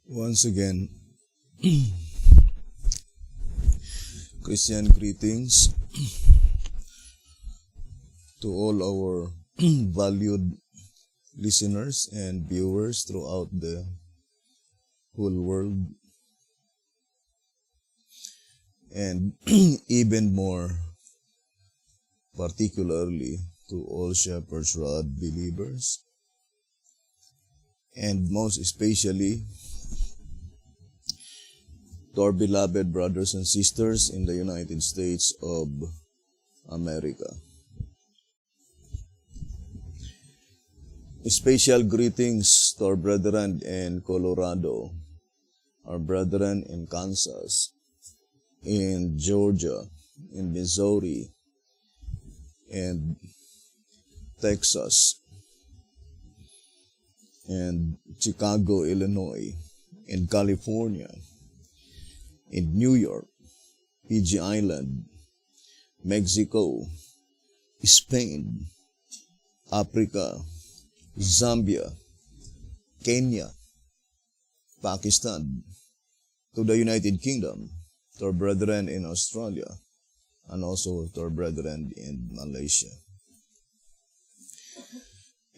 Once again, Christian greetings to all our valued listeners and viewers throughout the whole world, and even more particularly to all Shepherd's Rod believers, and most especially to our beloved brothers and sisters in the United States of America. Special greetings to our brethren in Colorado, our brethren in Kansas, in Georgia, in Missouri, and Texas, and Chicago, Illinois, in California, in New York, PG Island, Mexico, Spain, Africa, Zambia, Kenya, Pakistan, to the United Kingdom, to our brethren in Australia, and also to our brethren in Malaysia.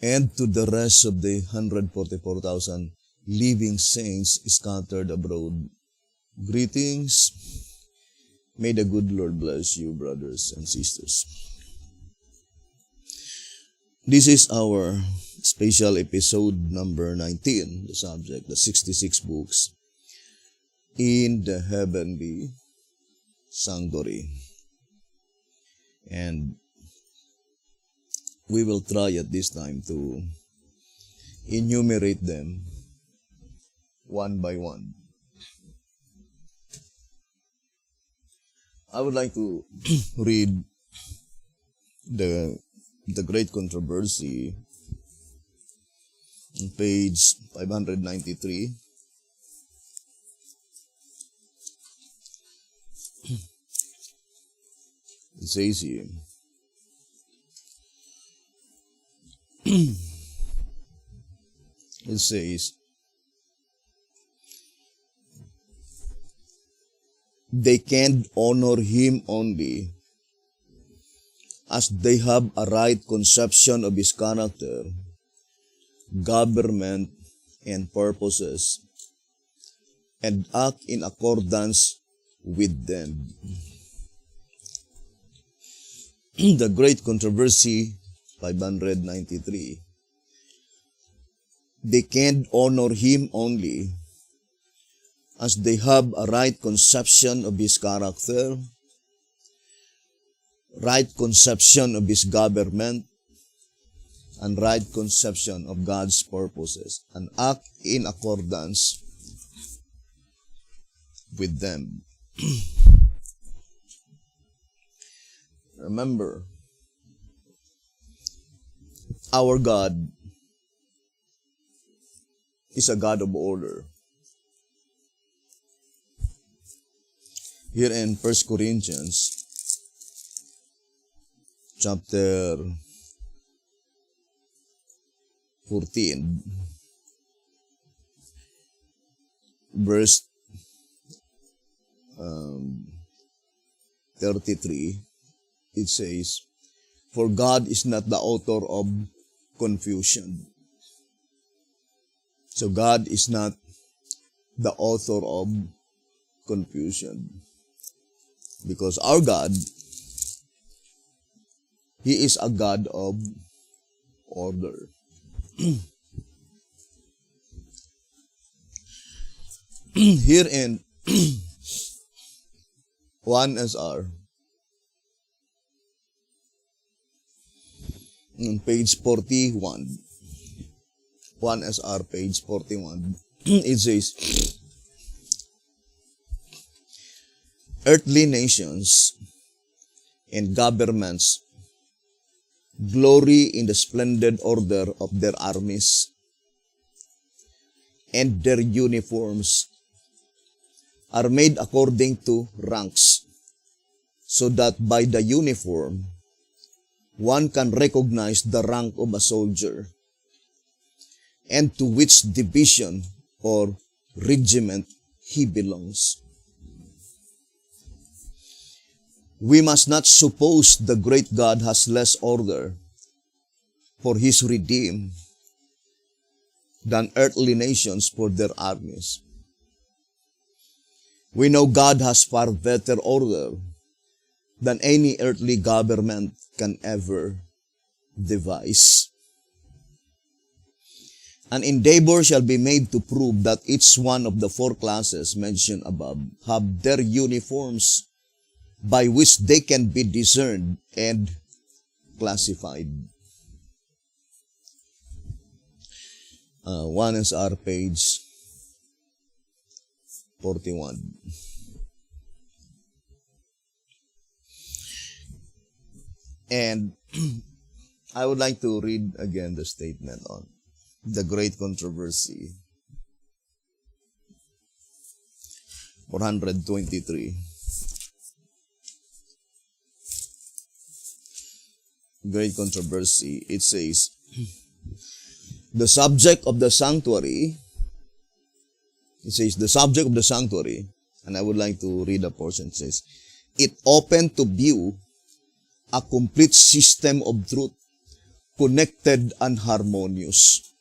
And to the rest of the 144,000 living saints scattered abroad, greetings. May the good Lord bless you, brothers and sisters. This is our special episode number 19, the subject, the 66 books in the heavenly sanctuary. And we will try at this time to enumerate them one by one. I would like to read the Great Controversy on page 593. It says here, it says, they can honor him only as they have a right conception of his character, government, and purposes, and act in accordance with them. The Great Controversy, 593. They can honor him only as they have a right conception of his character, right conception of his government, and right conception of God's purposes, and act in accordance with them. Remember, our God is a God of order. Here in 1 Corinthians chapter 14, verse 33, it says, "For God is not the author of confusion." So God is not the author of confusion. Because our God, He is a God of order. Here in 1SR, on page 41, 1SR page 41, it says, earthly nations and governments glory in the splendid order of their armies, and their uniforms are made according to ranks, so that by the uniform, one can recognize the rank of a soldier, and to which division or regiment he belongs. We must not suppose the great God has less order for his redeemed than earthly nations for their armies. We know God has far better order than any earthly government can ever devise. An endeavor shall be made to prove that each one of the four classes mentioned above have their uniforms by which they can be discerned and classified. 1SR page 41. And I would like to read again the statement on the great controversy. 423. Great controversy. It says, the subject of the sanctuary, and I would like to read a portion. It says, it opened to view a complete system of truth, connected and harmonious.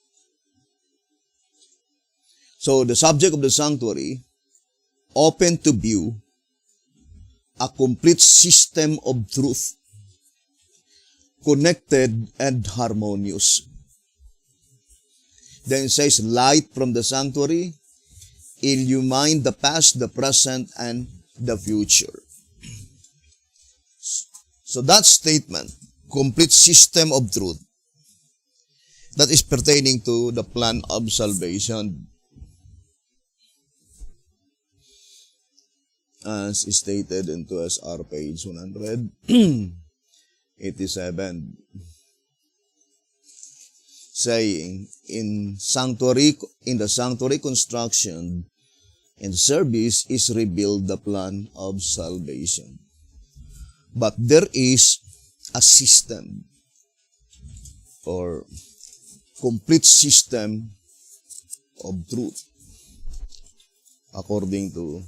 So the subject of the sanctuary opened to view a complete system of truth, connected and harmonious. Then it says, light from the sanctuary illumine the past, the present, and the future. So that statement, complete system of truth, that is pertaining to the plan of salvation, as stated in 2SR page 187, saying, in the sanctuary construction and service is revealed the plan of salvation. But there is a system or complete system of truth according to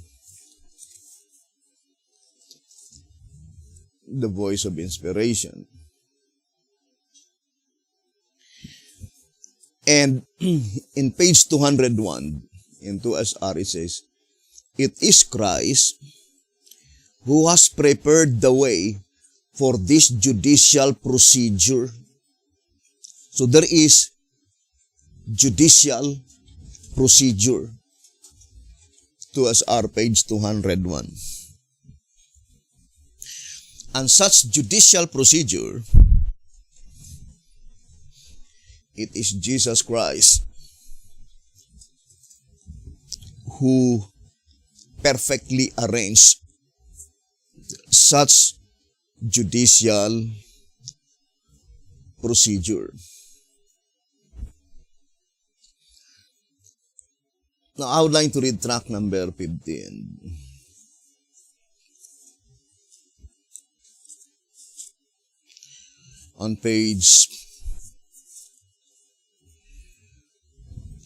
the voice of inspiration. And in page 201, in 2SR, it says, it is Christ who has prepared the way for this judicial procedure. So there is judicial procedure. 2SR, page 201. And such judicial procedure, it is Jesus Christ who perfectly arranged such judicial procedure. Now, I would like to read track number 15. On page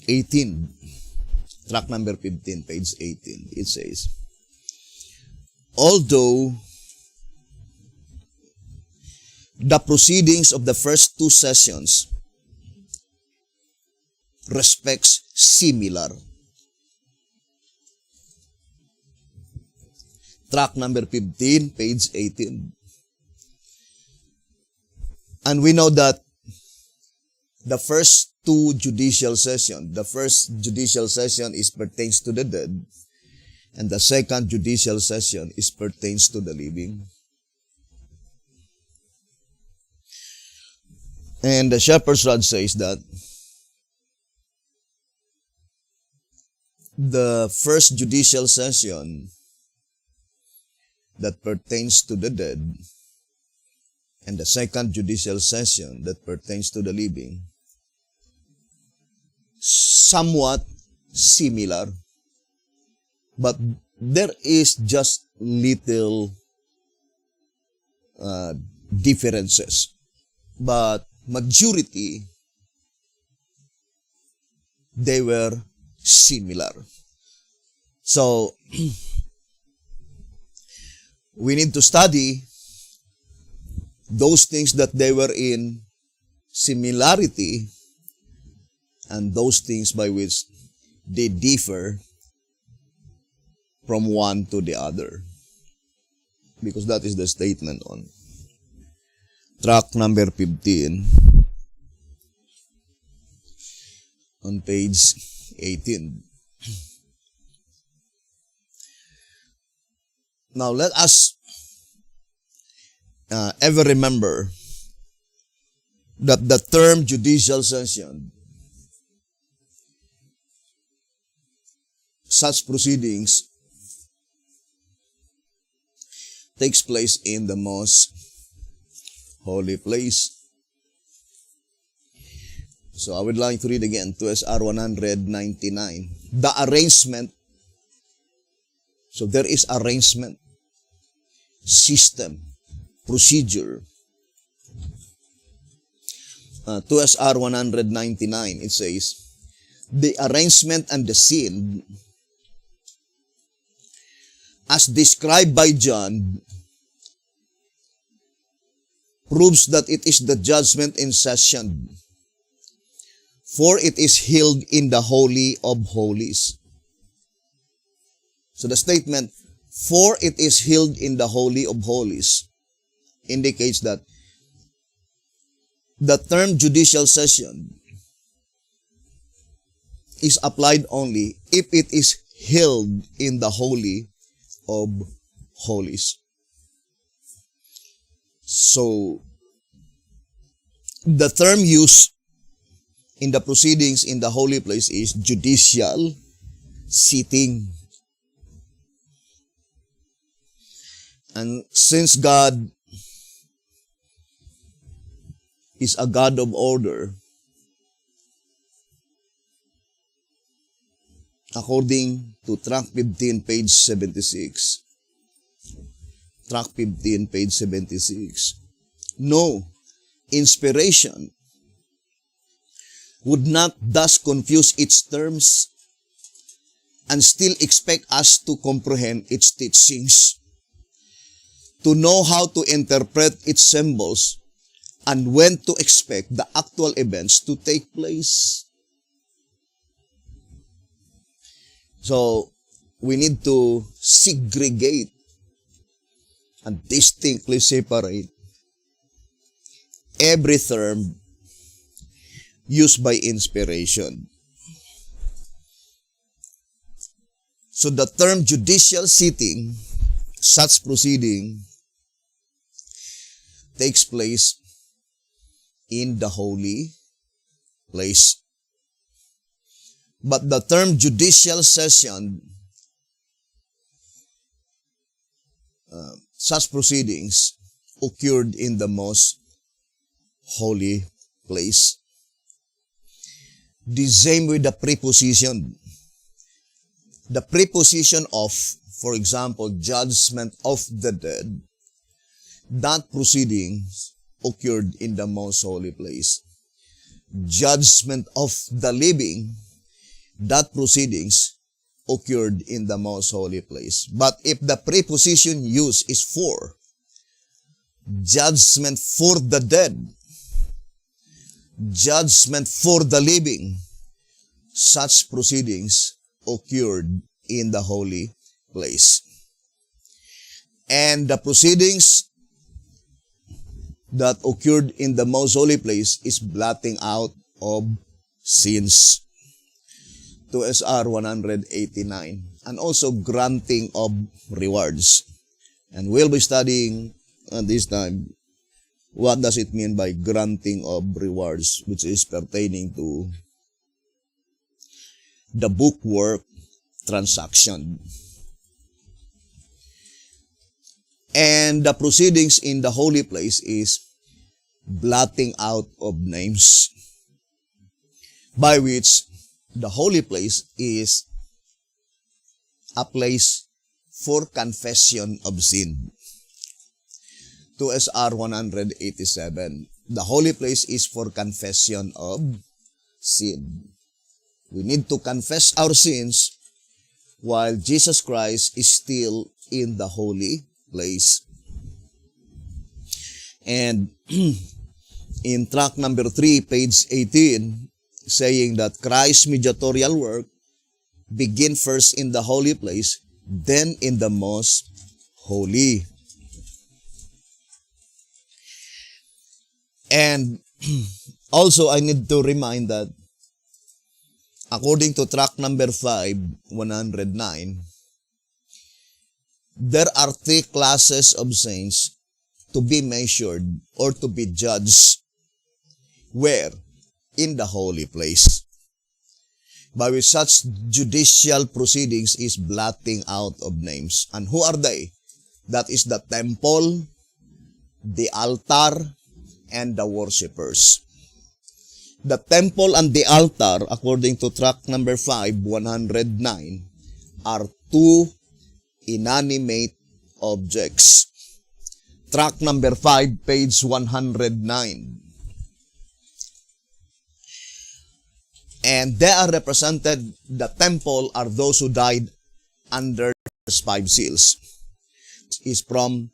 18, track number 15, page 18, it says, although the proceedings of the first two sessions respects similar. Track number 15, page 18. And we know that the first two judicial sessions, the first judicial session is pertains to the dead, and the second judicial session is pertains to the living. And the shepherd's rod says that the first judicial session that pertains to the dead and the second judicial session that pertains to the living, somewhat similar, but there is just little differences. But majority, they were similar. So, we need to study those things that they were in similarity and those things by which they differ from one to the other. Because that is the statement on track number 15 on page 18. Now let us ever remember that the term judicial session, such proceedings, takes place in the most holy place. So I would like to read again 2SR 199. The arrangement. So there is arrangement, system, procedure. 2SR 199, it says, the arrangement and the scene as described by John proves that it is the judgment in session, for it is held in the Holy of Holies. So the statement, for it is held in the Holy of Holies, indicates that the term judicial session is applied only if it is held in the Holy of Holies. So, the term used in the proceedings in the holy place is judicial sitting. And since God is a God of order, according to track 15, page 76. Track 15, page 76. No, inspiration would not thus confuse its terms and still expect us to comprehend its teachings, to know how to interpret its symbols, and when to expect the actual events to take place. So, we need to segregate and distinctly separate every term used by inspiration. So the term judicial sitting, such proceeding, takes place in the holy place. But the term judicial session, such proceedings occurred in the most holy place. The same with the preposition. The preposition of, for example, judgment of the dead, that proceedings occurred in the most holy place. Judgment of the living, that proceedings occurred in the most holy place. But if the preposition used is for, judgment for the dead, judgment for the living, such proceedings occurred in the holy place. And the proceedings that occurred in the most holy place is blotting out of sins. 2SR 189. And also granting of rewards. And we'll be studying this time what does it mean by granting of rewards, which is pertaining to the bookwork transaction. And the proceedings in the holy place is blotting out of names, by which the holy place is a place for confession of sin. 2SR 187. The holy place is for confession of sin. We need to confess our sins while Jesus Christ is still in the holy place. And in track number 3, page 18, saying that Christ's mediatorial work begin first in the holy place, then in the most holy. And also, I need to remind that according to track number 5, 109, there are 3 classes of saints to be measured or to be judged. Where? In the holy place. By which such judicial proceedings is blotting out of names. And who are they? That is the temple, the altar, and the worshippers. The temple and the altar, according to track number 5, 109, are 2 inanimate objects. Track number 5, page 109. And they are represented, the temple are those who died under the 5 seals. Is from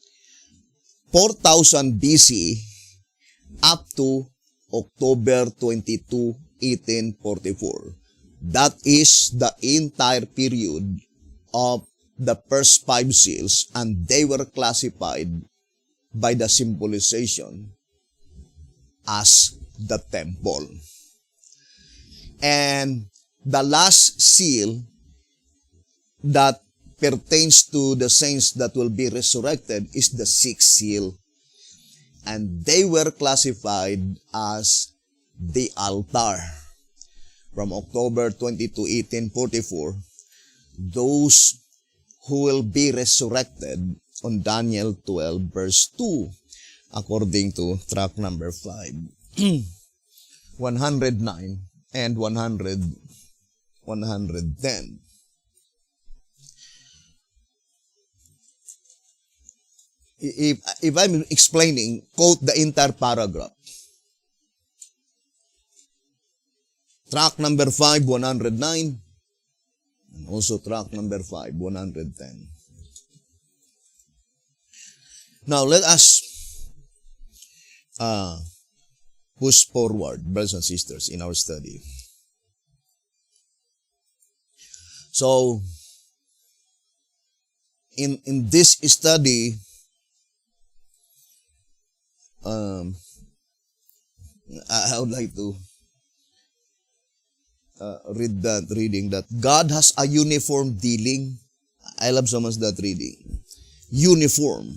4000 BC up to October 22, 1844. That is the entire period of the first 5 seals, and they were classified by the symbolization as the temple. And the last seal that pertains to the saints that will be resurrected is the 6th seal. And they were classified as the altar. From October 22, 1844, those who will be resurrected on Daniel 12, verse 2, according to track number 5, 109, and 110. If I'm explaining, quote the entire paragraph. Track number 5, 109, and also track number 5, 110. Now, let us push forward, brothers and sisters, in our study. So, in this study, I would like to read that reading that God has a uniform dealing. I love so much that reading. Uniform.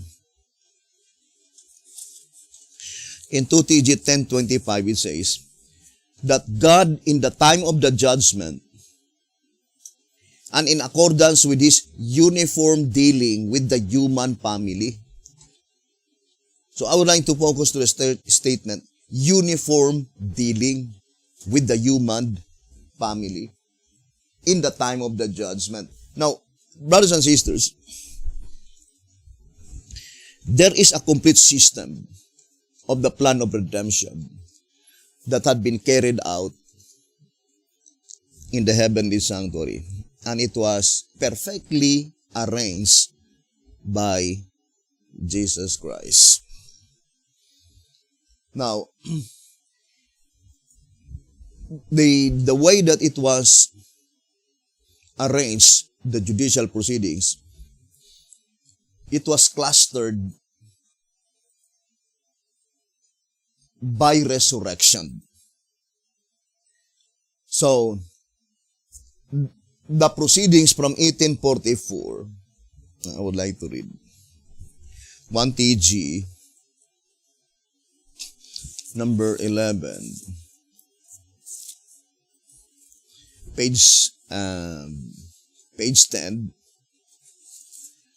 In 2 TG 10:25 it says that God in the time of the judgment and in accordance with His uniform dealing with the human family. So I would like to focus to the statement, uniform dealing with the human family in the time of the judgment. Now, brothers and sisters, there is a complete system of the plan of redemption that had been carried out in the heavenly sanctuary. And it was perfectly arranged by Jesus Christ. Now, the way that it was arranged, the judicial proceedings, it was clustered by resurrection. So, the proceedings from 1844, I would like to read. 1 TG, number 11, page 10.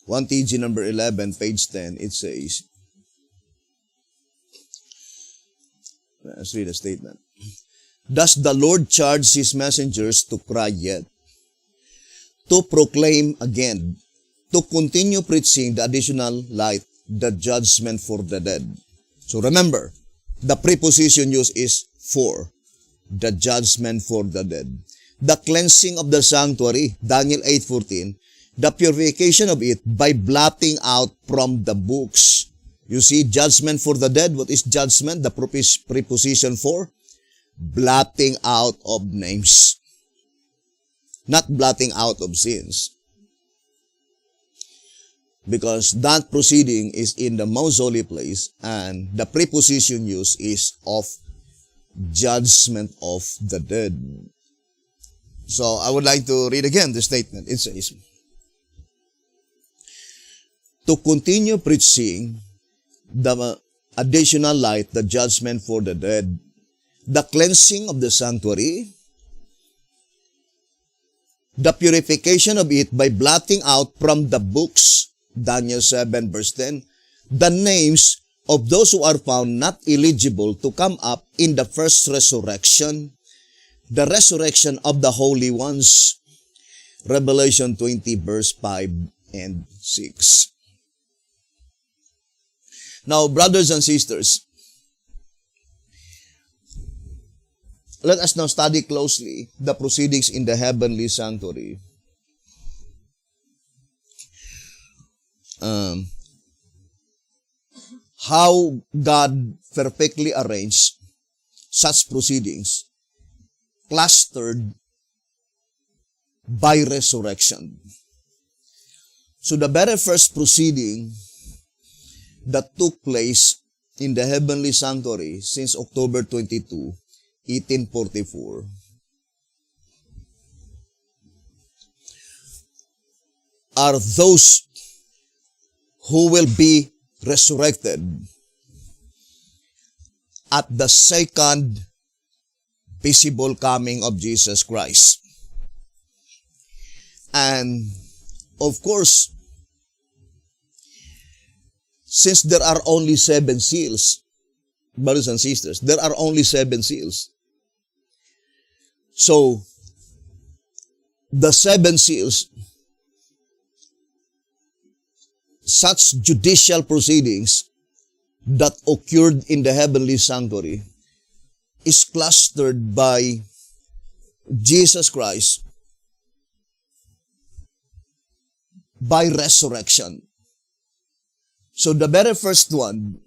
1 TG number 11, page 10, it says, let's read the statement. Does the Lord charge His messengers to cry yet, to proclaim again, to continue preaching the additional light, the judgment for the dead? So remember, the preposition used is for, the judgment for the dead. the cleansing of the sanctuary, Daniel 8:14, the purification of it by blotting out from the books. You see, judgment for the dead. What is judgment? The preposition for blotting out of names, not blotting out of sins. Because that proceeding is in the most holy place, and the preposition used is of judgment of the dead. So I would like to read again the statement. It says, to continue preaching the additional light, the judgment for the dead, the cleansing of the sanctuary, the purification of it by blotting out from the books, Daniel 7 verse 10, the names of those who are found not eligible to come up in the first resurrection, the resurrection of the holy ones, Revelation 20 verse 5 and 6. Now, brothers and sisters, let us now study closely the proceedings in the heavenly sanctuary. How God perfectly arranged such proceedings, clustered by resurrection. So the very first proceeding that took place in the heavenly sanctuary since October 22, 1844, are those who will be resurrected at the second visible coming of Jesus Christ. And of course, since there are only 7 seals, brothers and sisters, there are only 7 seals. So, the 7 seals, such judicial proceedings that occurred in the heavenly sanctuary is clustered by Jesus Christ by resurrection. So the very first one,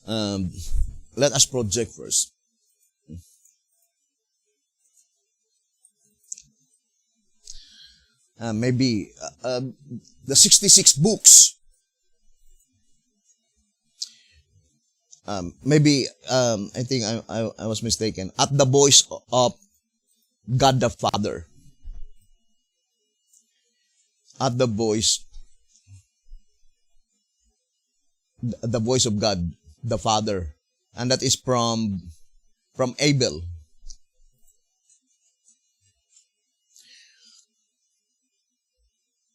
let us project first. Maybe the 66 books. I think I was mistaken. At the voice of God the Father. At the voice of God the Father. And that is from Abel.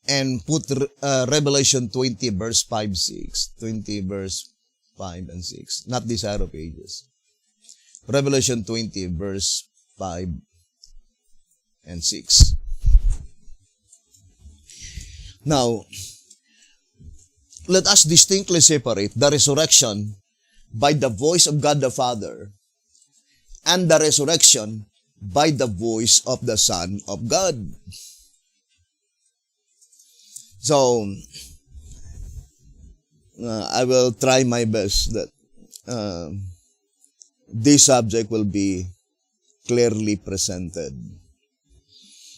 And put Revelation 20 verse 5, 6. 20 verse 5 and 6. Not these arrow pages. Revelation 20 verse 5 and 6. Now, let us distinctly separate the resurrection by the voice of God the Father and the resurrection by the voice of the Son of God. So, I will try my best that this subject will be clearly presented.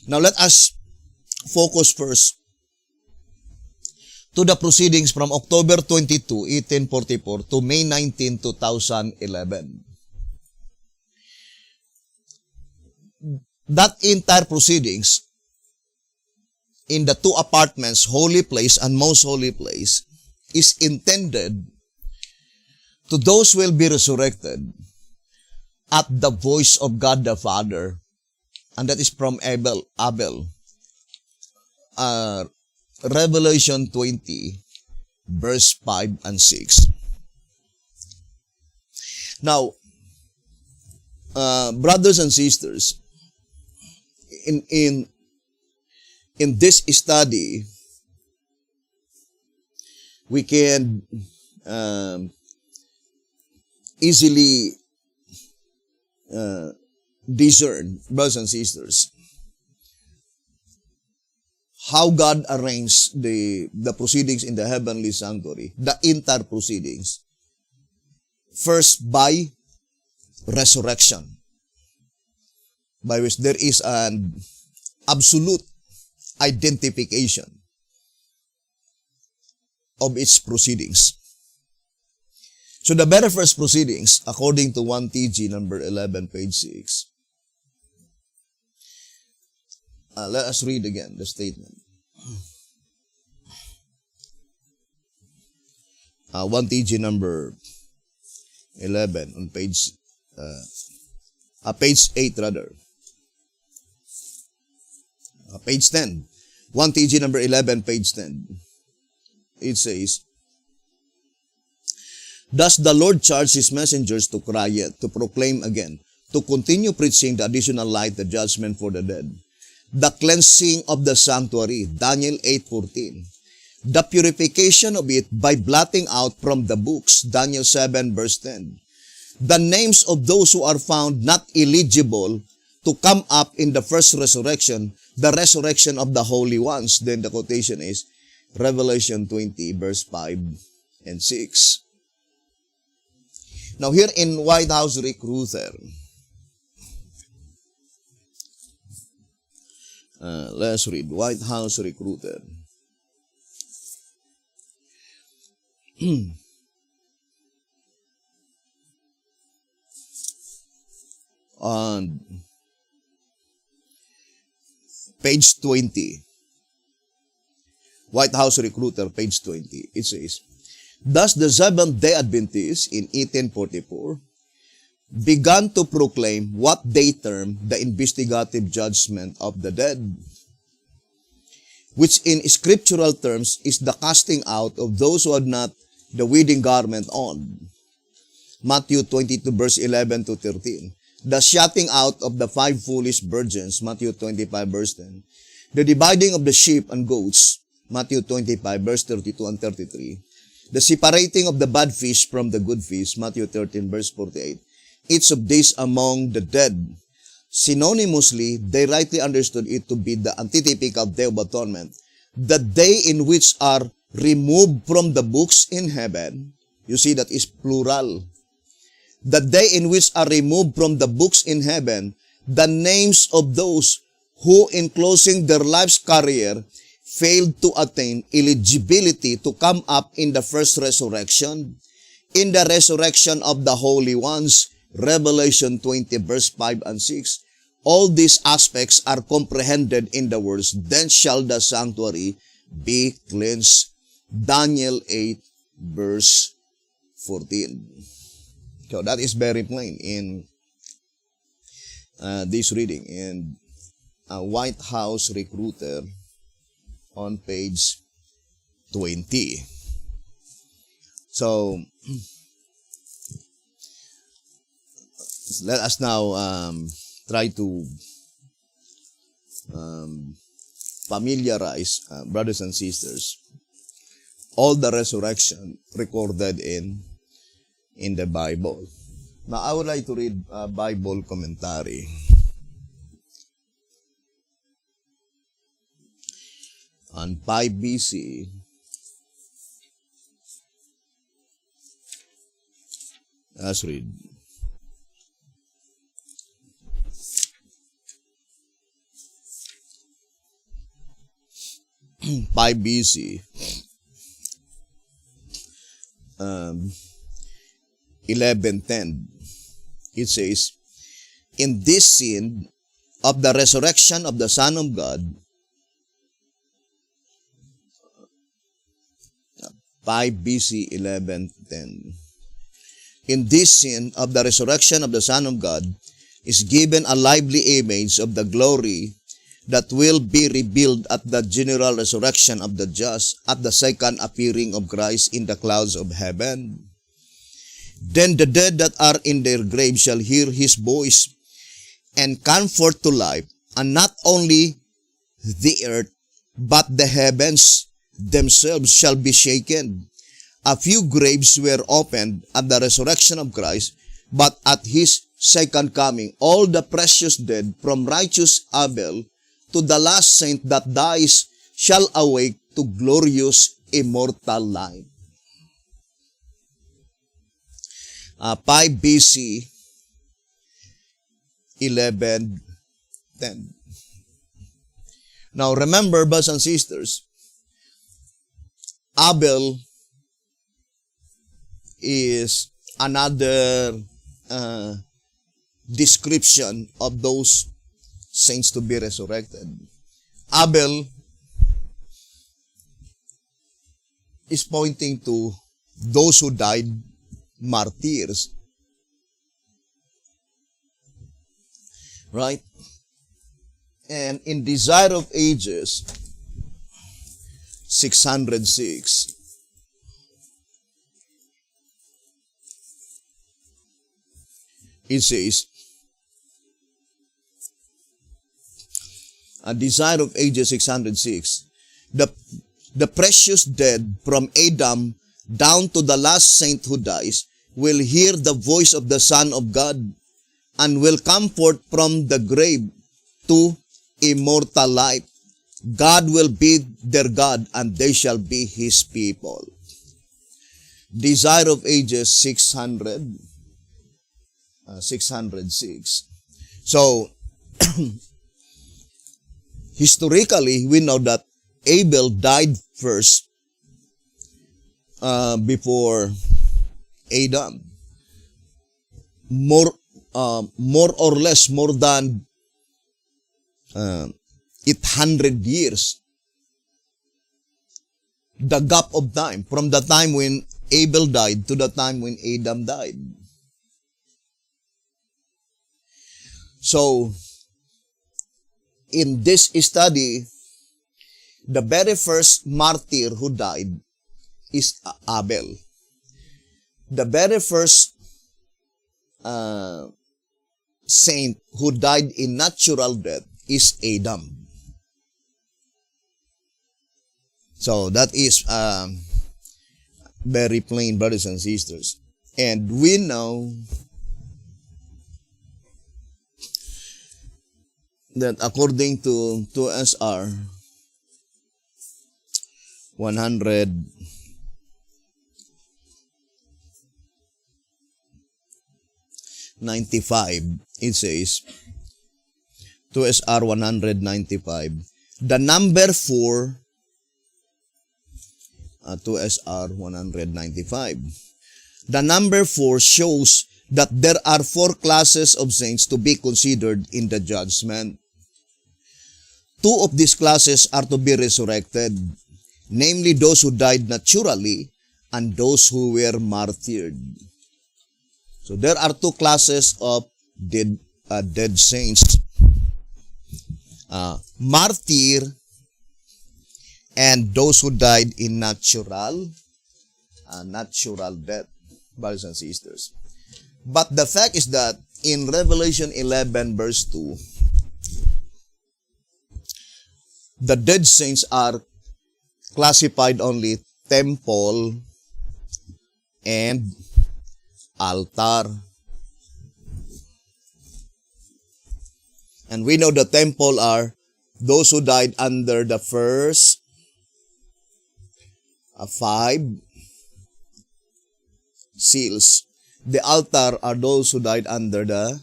Now, let us focus first to the proceedings from October 22, 1844 to May 19, 2011. That entire proceedings in the 2 apartments, holy place and most holy place, is intended to those who will be resurrected at the voice of God the Father, and that is from Abel. Revelation 20, verse 5 and 6. Now, brothers and sisters, in this study, we can easily discern, brothers and sisters, how God arranged the proceedings in the heavenly sanctuary, the entire proceedings. First, by resurrection, by which there is an absolute identification of its proceedings. So the very first proceedings, according to 1 TG number 11, page 6, let us read again the statement. 1 TG number 11 on page 8 rather. Page 10. 1 TG number 11, page 10. It says, "Thus the Lord charged his messengers to cry yet, to proclaim again, to continue preaching the additional light, the judgment for the dead, the cleansing of the sanctuary," Daniel 8:14, "the purification of it by blotting out from the books," Daniel 7 verse 10, "the names of those who are found not eligible to come up in the first resurrection, the resurrection of the holy ones." Then the quotation is Revelation 20 verse 5 and 6. Now here in White House Recruiter, let's read White House Recruiter. On page 20, White House Recruiter, page 20, it says, "Thus the Seventh-day Adventists in 1844 began to proclaim what they termed the investigative judgment of the dead, which in scriptural terms is the casting out of those who had not the wedding garment on." Matthew 22 verse 11 to 13. "The shutting out of the 5 foolish virgins," Matthew 25 verse 10. "The dividing of the sheep and goats," Matthew 25 verse 32 and 33. "The separating of the bad fish from the good fish," Matthew 13 verse 48. "Each of these among the dead." Synonymously, they rightly understood it to be the antitypical Day of Atonement, the day in which are removed from the books in heaven. You see, that is plural. The day in which are removed from the books in heaven the names of those who, in closing their life's career, failed to attain eligibility to come up in the first resurrection, in the resurrection of the holy ones, Revelation 20 verse 5 and 6. All these aspects are comprehended in the words, "Then shall the sanctuary be cleansed," Daniel 8 verse 14. So that is very plain in this reading in White House Recruiter on page 20. So let us now try to familiarize, brothers and sisters, all the resurrection recorded in the Bible. Now, I would like to read a Bible commentary. On 5 BC, let's read. Five BC, 11:10. It says, "In this scene of the resurrection of the Son of God," 5 BC 11:10. "In this scene of the resurrection of the Son of God is given a lively image of the glory that will be revealed at the general resurrection of the just, at the second appearing of Christ in the clouds of heaven. Then the dead that are in their graves shall hear his voice and come forth to life, and not only the earth, but the heavens themselves shall be shaken. A few graves were opened at the resurrection of Christ, but at his second coming, all the precious dead from righteous Abel to the last saint that dies shall awake to glorious immortal life. 5 BC 11:10. Now remember, brothers and sisters, Abel is another description of those saints to be resurrected. Abel is pointing to those who died martyrs. Right? And in Desire of Ages, 606, it says, Desire of Ages 606, the precious dead from Adam down to the last saint who dies will hear the voice of the Son of God and will come forth from the grave to immortal life. God will be their God and they shall be His people. Desire of Ages 606. So, historically, we know that Abel died first before Adam. More or less, more than 800 years. The gap of time, from the time when Abel died to the time when Adam died. So, in this study, the very first martyr who died is Abel. The very first saint who died in natural death is Adam. So that is very plain, brothers and sisters. And we know that according to SR 195, it says, 2SR 195, the number 4, 2SR 195, the number 4 shows that there are 4 classes of saints to be considered in the judgment. 2 of these classes are to be resurrected, namely those who died naturally and those who were martyred. So there are 2 classes of dead saints. Martyr and those who died in natural death, brothers and sisters. But the fact is that in Revelation 11 verse 2, the dead saints are classified only temple and altar. And we know the temple are those who died under the first 5 seals. The altar are those who died under the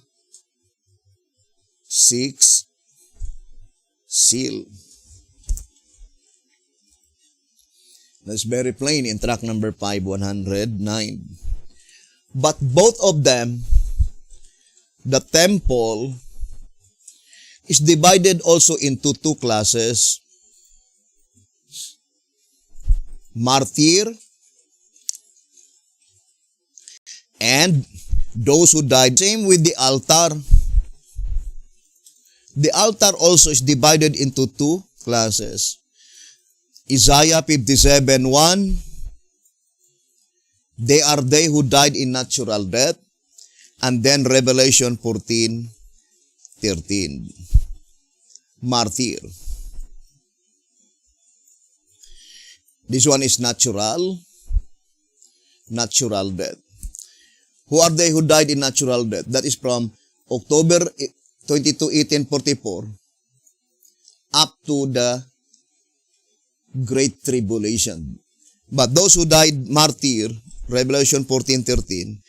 6th seal. That's very plain in track number 5, 109. But both of them, the temple, is divided also into 2 classes. Martyr and those who died. Same with the altar. The altar also is divided into 2 classes. Isaiah 57:1, they are they who died in natural death. And then Revelation 14:13, martyr. This one is natural death. Who are they who died in natural death? That is from October 22, 1844 up to the Great Tribulation. But those who died martyr, Revelation 14:13,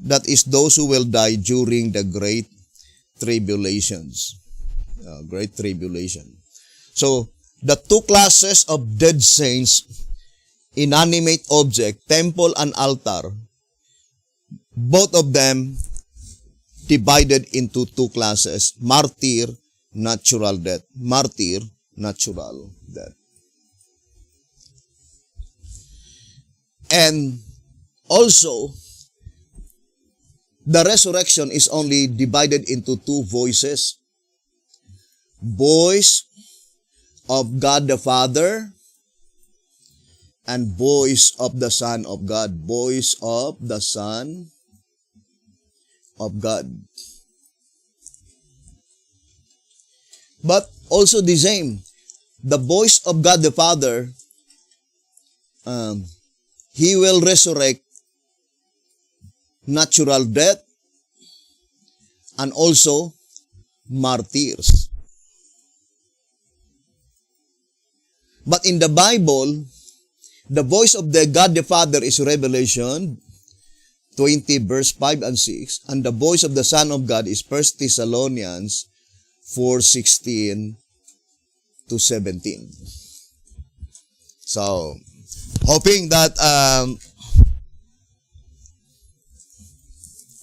that is those who will die during the Great Tribulations. Great Tribulation. So, the two classes of dead saints, inanimate object, temple and altar, both of them divided into two classes, martyr, natural death. Martyr, natural death. And also, the resurrection is only divided into two voices. Voice of God the Father and voice of the Son of God. Voice of the Son of God. But also the same, the voice of God the Father, He will resurrect natural death and also martyrs. But in the Bible, the voice of the God the Father is Revelation 20 verse 5 and 6, and the voice of the Son of God is 1 Thessalonians 4:16 to 17. So, hoping that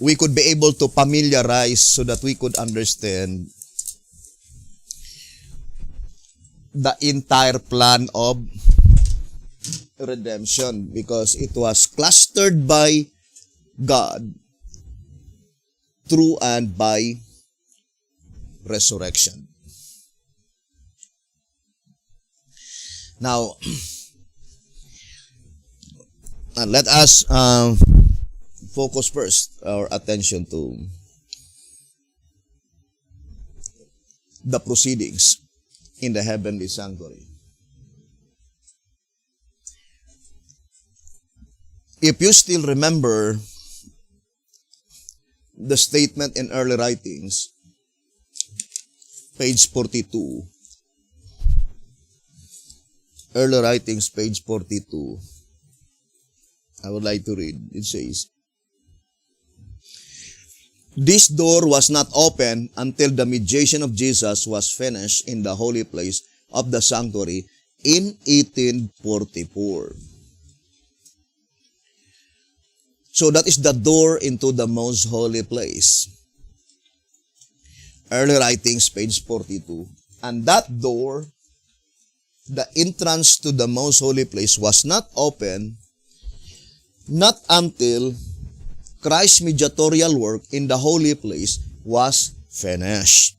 we could be able to familiarize so that we could understand the entire plan of redemption, because it was clustered by God through and by resurrection. Now, let us focus first our attention to the proceedings in the heavenly sanctuary. If you still remember the statement in early writings, page 42, early writings, page 42, I would like to read. It says, "This door was not opened until the mediation of Jesus was finished in the holy place of the sanctuary in 1844. So that is the door into the most holy place. Early writings, page 42. And that door, the entrance to the most holy place, was not open not until Christ's mediatorial work in the holy place was finished."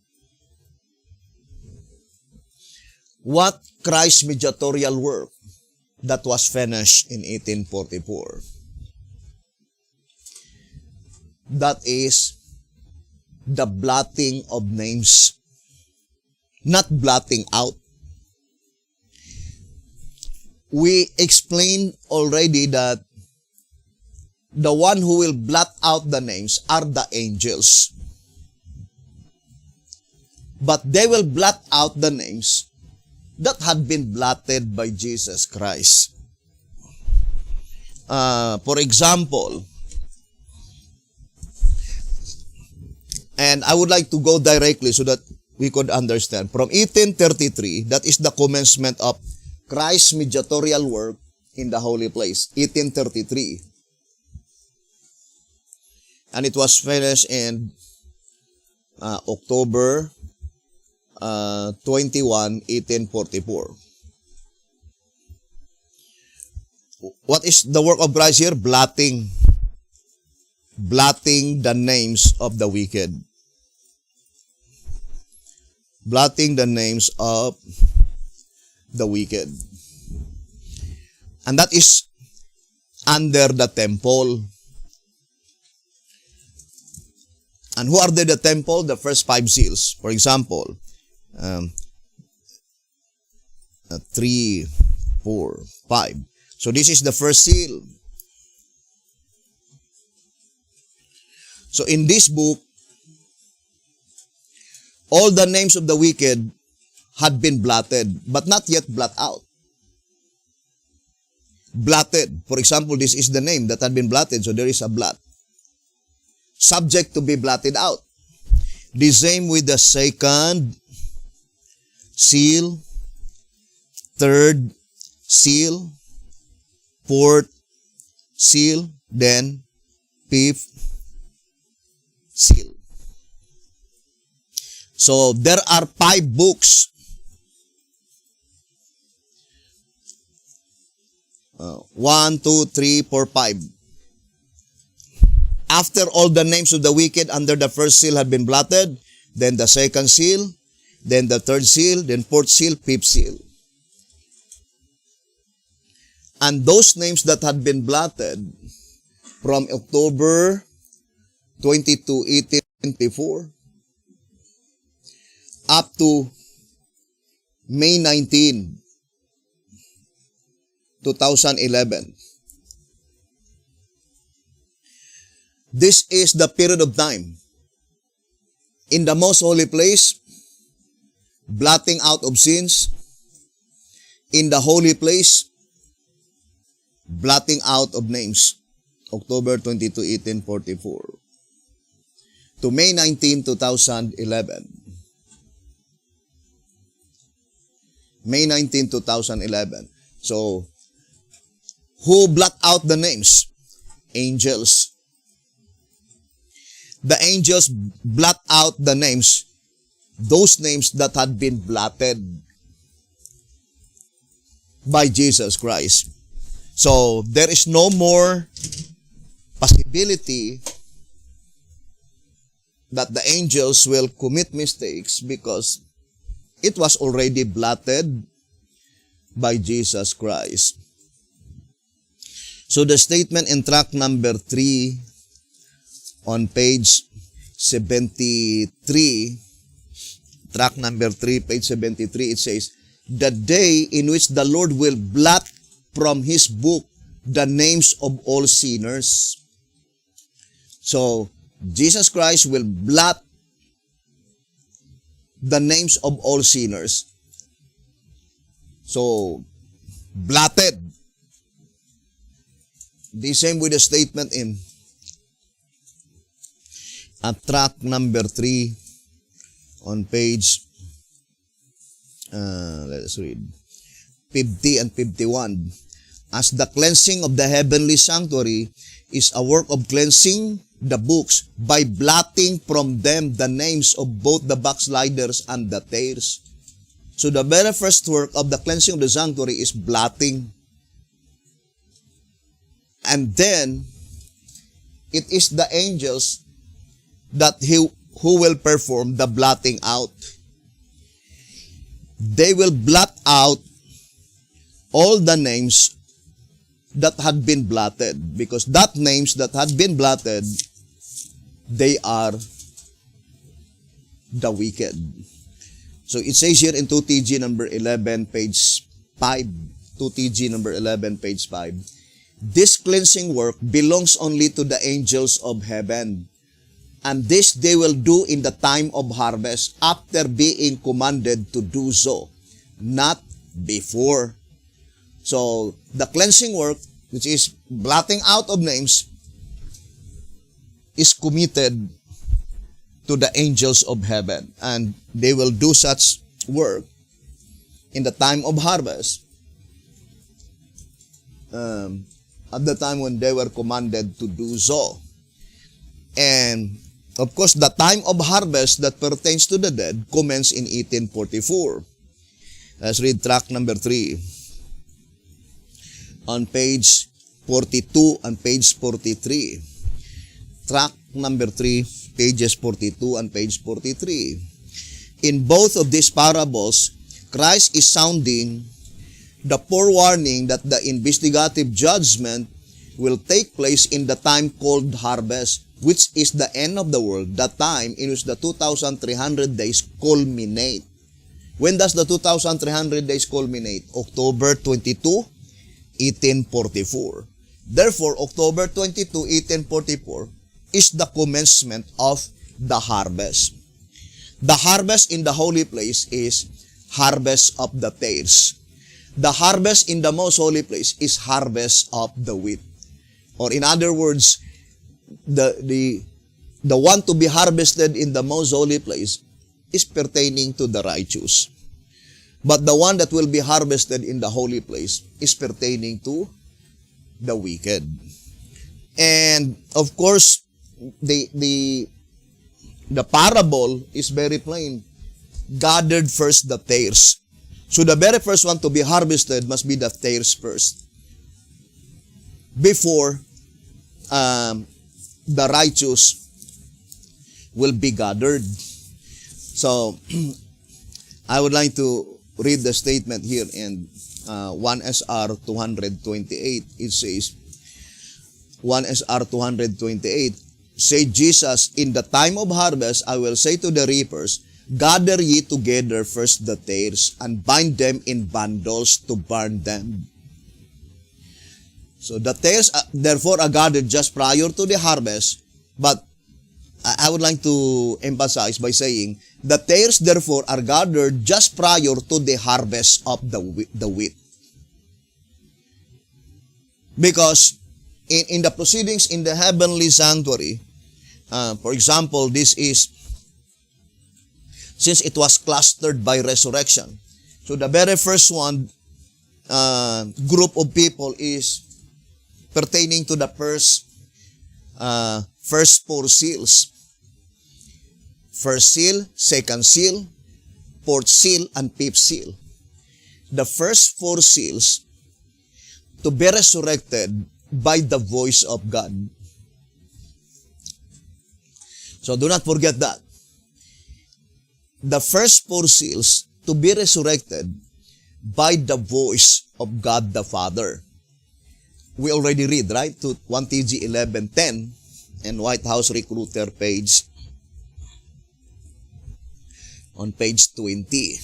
What Christ's mediatorial work that was finished in 1844? That is the blotting of names, not blotting out. We explained already that the one who will blot out the names are the angels. But they will blot out the names that had been blotted by Jesus Christ. For example, and I would like to go directly so that we could understand. From 1833, that is the commencement of Christ's mediatorial work in the holy place. 1833. And it was finished in October 21, 1844. What is the work of Christ here? Blotting. Blotting the names of the wicked. Blotting the names of the wicked. And that is under the temple. And who are they, the temple? The first 5 seals. For example, 3, 4, 5. So this is the first seal. So in this book, all the names of the wicked had been blotted, but not yet blot out. Blotted. For example, this is the name that had been blotted, so there is a blot. Subject to be blotted out. The same with the second seal, third seal, fourth seal, then fifth seal. So there are 5 books. 1, 2, 3, 4, 5. After all the names of the wicked under the first seal had been blotted, then the second seal, then the third seal, then fourth seal, fifth seal. And those names that had been blotted from October 22, 1824 up to May 19, 2011. This is the period of time in the most holy place, blotting out of sins. In the holy place, blotting out of names. October 22, 1844 to May 19, 2011. May 19, 2011. So, who blot out the names? Angels. The angels blot out the names, those names that had been blotted by Jesus Christ. So, there is no more possibility that the angels will commit mistakes because it was already blotted by Jesus Christ. So the statement in tract number 3 on page 73, tract number 3, page 73, it says, "The day in which the Lord will blot from His book the names of all sinners." So, Jesus Christ will blot the names of all sinners. So, blotted. The same with the statement in tract number 3 on page, let's read, 50 and 51. "As the cleansing of the heavenly sanctuary is a work of cleansing the books by blotting from them the names of both the backsliders and the tares." So the very first work of the cleansing of the sanctuary is blotting. And then, it is the angels that who will perform the blotting out. They will blot out all the names that had been blotted, because that names that had been blotted, they are the wicked. So it says here in 2TG number 11, page 5, 2TG number 11, page 5, "This cleansing work belongs only to the angels of heaven, and this they will do in the time of harvest, after being commanded to do so, not before." So, the cleansing work, which is blotting out of names, is committed to the angels of heaven. And they will do such work in the time of harvest, at the time when they were commanded to do so. And, of course, the time of harvest that pertains to the dead commenced in 1844. Let's read tract number 3. On page 42 and page 43. Tract number 3, pages 42 and page 43. In both of these parables, Christ is sounding the forewarning that the investigative judgment will take place in the time called harvest, which is the end of the world, the time in which the 2,300 days culminate. When does the 2,300 days culminate? October 22, 1844. Therefore, October 22, 1844 is the commencement of the harvest. The harvest in the holy place is harvest of the tares. The harvest in the most holy place is harvest of the wheat. Or in other words, the one to be harvested in the most holy place is pertaining to the righteous. But the one that will be harvested in the holy place is pertaining to the wicked. And of course, the parable is very plain. Gathered first the tares. So the very first one to be harvested must be the tares first, before the righteous will be gathered. So I would like to read the statement here in 1 SR 228. It says, 1 SR 228, say Jesus, in the time of harvest, I will say to the reapers, gather ye together first the tares, and bind them in bundles to burn them. So the tares, therefore, are gathered just prior to the harvest, but I would like to emphasize by saying, the tares, therefore, are gathered just prior to the harvest of the wheat. Because in the proceedings in the heavenly sanctuary, for example, this is, since it was clustered by resurrection, so the very first one group of people is pertaining to the first four seals. First seal, second seal, fourth seal, and fifth seal. The first four seals to be resurrected by the voice of God. So do not forget that. The first four seals to be resurrected by the voice of God the Father. We already read, right? To 1 TG 11:10 and White House Recruiter page, on page 20.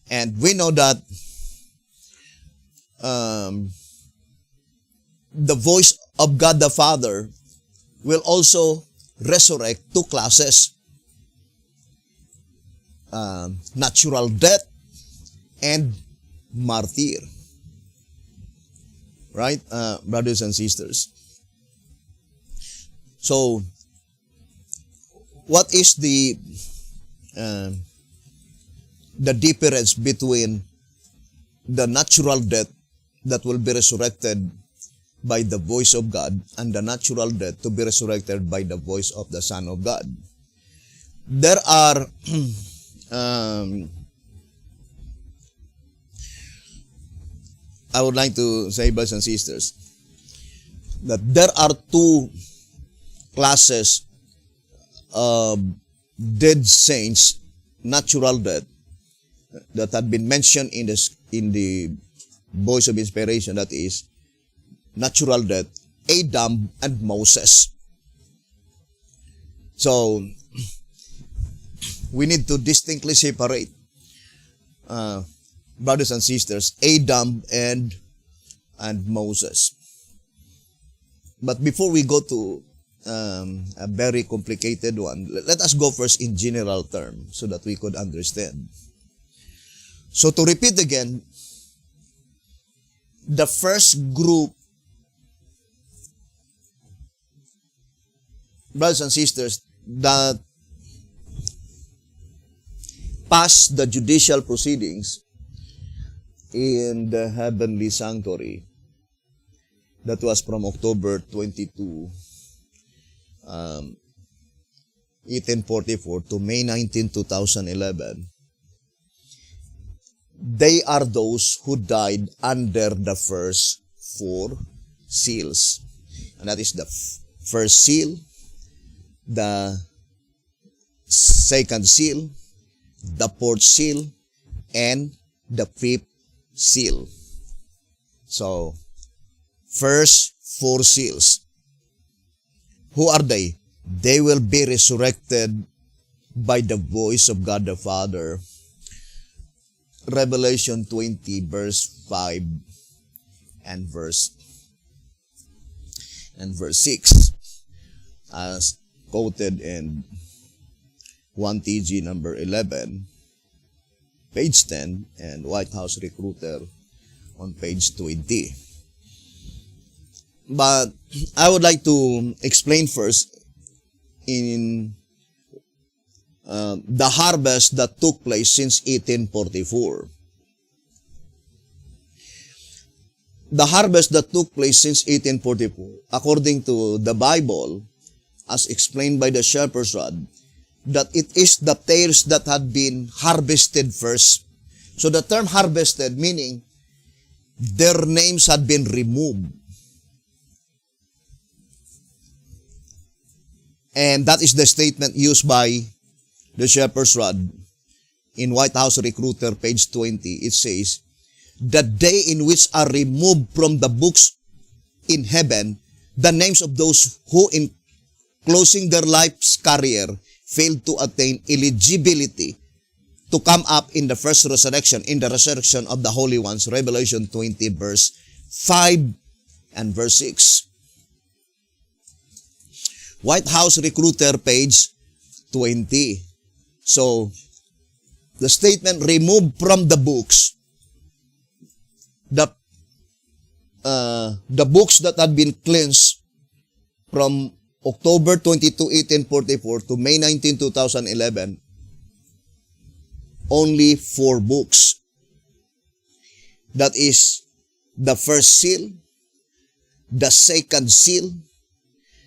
And we know that the voice of God the Father will also resurrect two classes. Natural death and martyr. Right, brothers and sisters? So, what is the difference between the natural death that will be resurrected by the voice of God and the natural death to be resurrected by the voice of the Son of God? There are I would like to say, brothers and sisters, that there are two classes of dead saints, natural death, that had been mentioned in the voice of inspiration, that is, natural death, Adam and Moses. So, we need to distinctly separate, brothers and sisters, Adam and Moses. But before we go to a very complicated one, let us go first in general terms so that we could understand. So to repeat again, the first group, brothers and sisters, that passed the judicial proceedings in the heavenly sanctuary, that was from October 22, 1844 to May 19, 2011. They are those who died under the first four seals. And that is the first seal, the second seal, the fourth seal, and the fifth seal. So, first four seals. Who are they? They will be resurrected by the voice of God the Father. Revelation 20 verse 5 and verse 6. as quoted in 1TG number 11, page 10, and White House Recruiter on page 20. But I would like to explain first in the harvest that took place since 1844. The harvest that took place since 1844, according to the Bible, as explained by the shepherd's rod, that it is the tares that had been harvested first. So the term harvested, meaning their names had been removed. And that is the statement used by the shepherd's rod in White House Recruiter, page 20. It says, the day in which are removed from the books in heaven the names of those who in closing their life's career failed to attain eligibility to come up in the first resurrection, in the resurrection of the holy ones. Revelation 20 verse 5 and verse 6. White House Recruiter, page 20. So, the statement removed from the books, the books that had been cleansed from October 22, 1844 to May 19, 2011, only 4 books. That is the first seal, the second seal,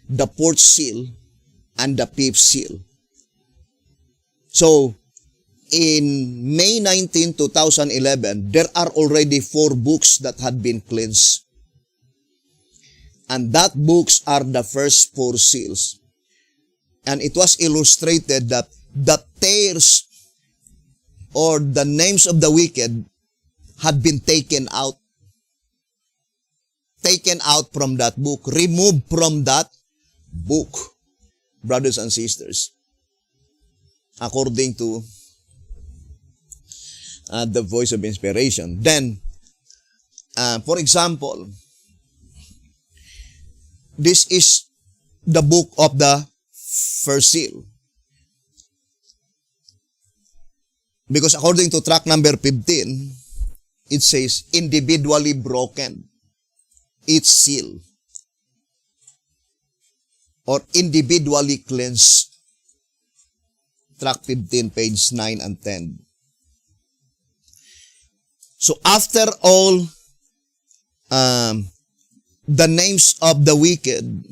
the fourth seal, and the fifth seal. So, in May 19, 2011, there are already 4 books that had been cleansed. And that books are the first 4 seals. And it was illustrated that the tares or the names of the wicked had been taken out. Taken out from that book. Removed from that book. Brothers and sisters. According to the voice of inspiration. Then, for example, this is the book of the first seal. Because according to track number 15, it says, individually broken, each seal, or individually cleansed. Track 15, page 9 and 10. So after all the names of the wicked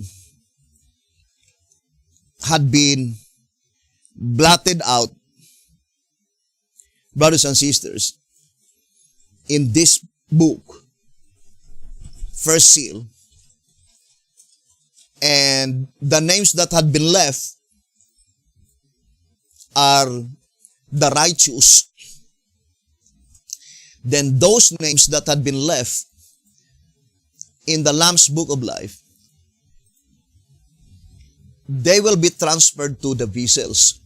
had been blotted out, brothers and sisters, in this book, first seal, and the names that had been left are the righteous, then those names that had been left in the Lamb's Book of Life, they will be transferred to the vessels.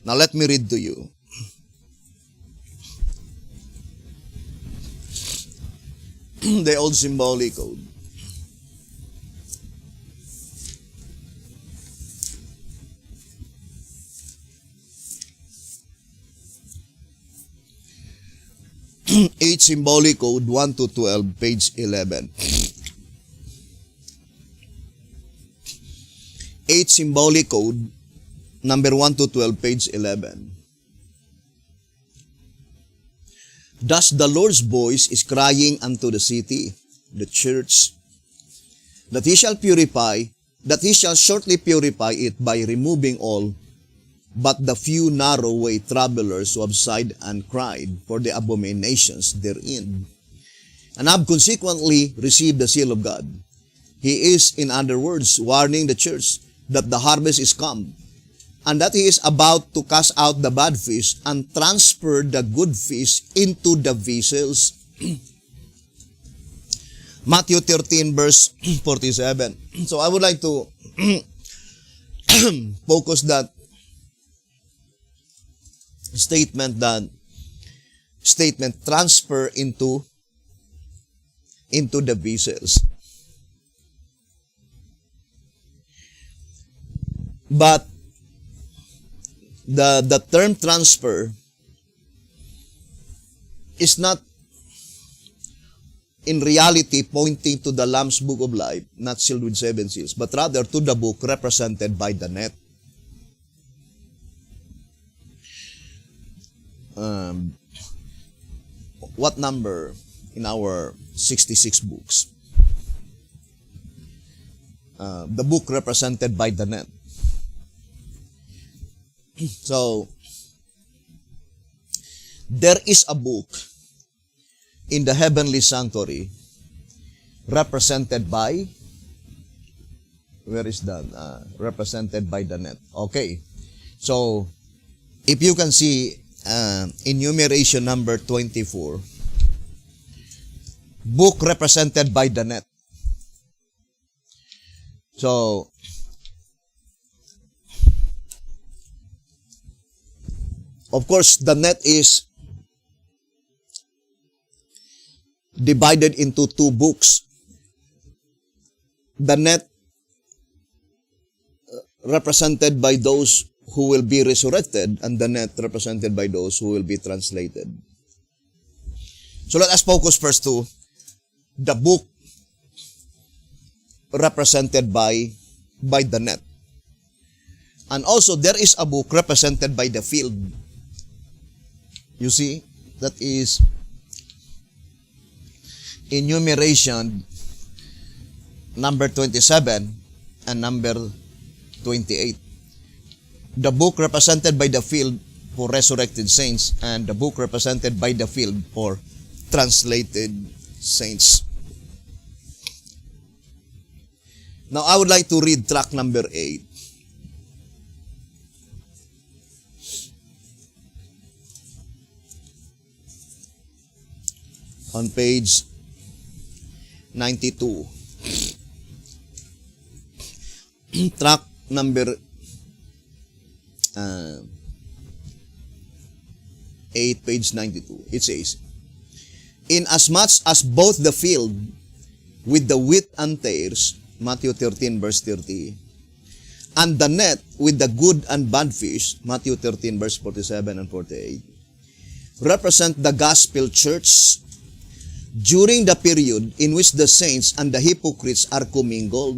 Now let me read to you. The old symbolic code. H symbolic code 1 to 12, page 11. H symbolic code number 1 to 12, page 11. Thus the Lord's voice is crying unto the city, the church, that he shall shortly purify it by removing all but the few narrow way travelers who have sighed and cried for the abominations therein, and have consequently received the seal of God. He is, in other words, warning the church that the harvest is come, and that he is about to cast out the bad fish and transfer the good fish into the vessels. Matthew 13 verse 47. So I would like to focus that statement transfer into the vessels. But the term transfer is not in reality pointing to the Lamb's Book of Life, not sealed with 7 seals, but rather to the book represented by the net. What number in our 66 books? The book represented by the net. So, there is a book in the heavenly sanctuary represented by, where is that? Represented by the net. Okay. So, if you can see enumeration number 24, book represented by the net. So, of course, the net is divided into 2 books. The net represented by those who will be resurrected, and the net represented by those who will be translated. So let us focus first to the book represented by the net. And also, there is a book represented by the field. You see, that is enumeration number 27 and number 28. The book represented by the field for resurrected saints, and the book represented by the field for translated saints. Now, I would like to read tract number 8. On page 92. Tract number 8, page 92. It says, "Inasmuch as both the field with the wheat and tares," Matthew 13, verse 30, "and the net with the good and bad fish," Matthew 13, verse 47 and 48, represent the gospel church during the period in which the saints and the hypocrites are commingled.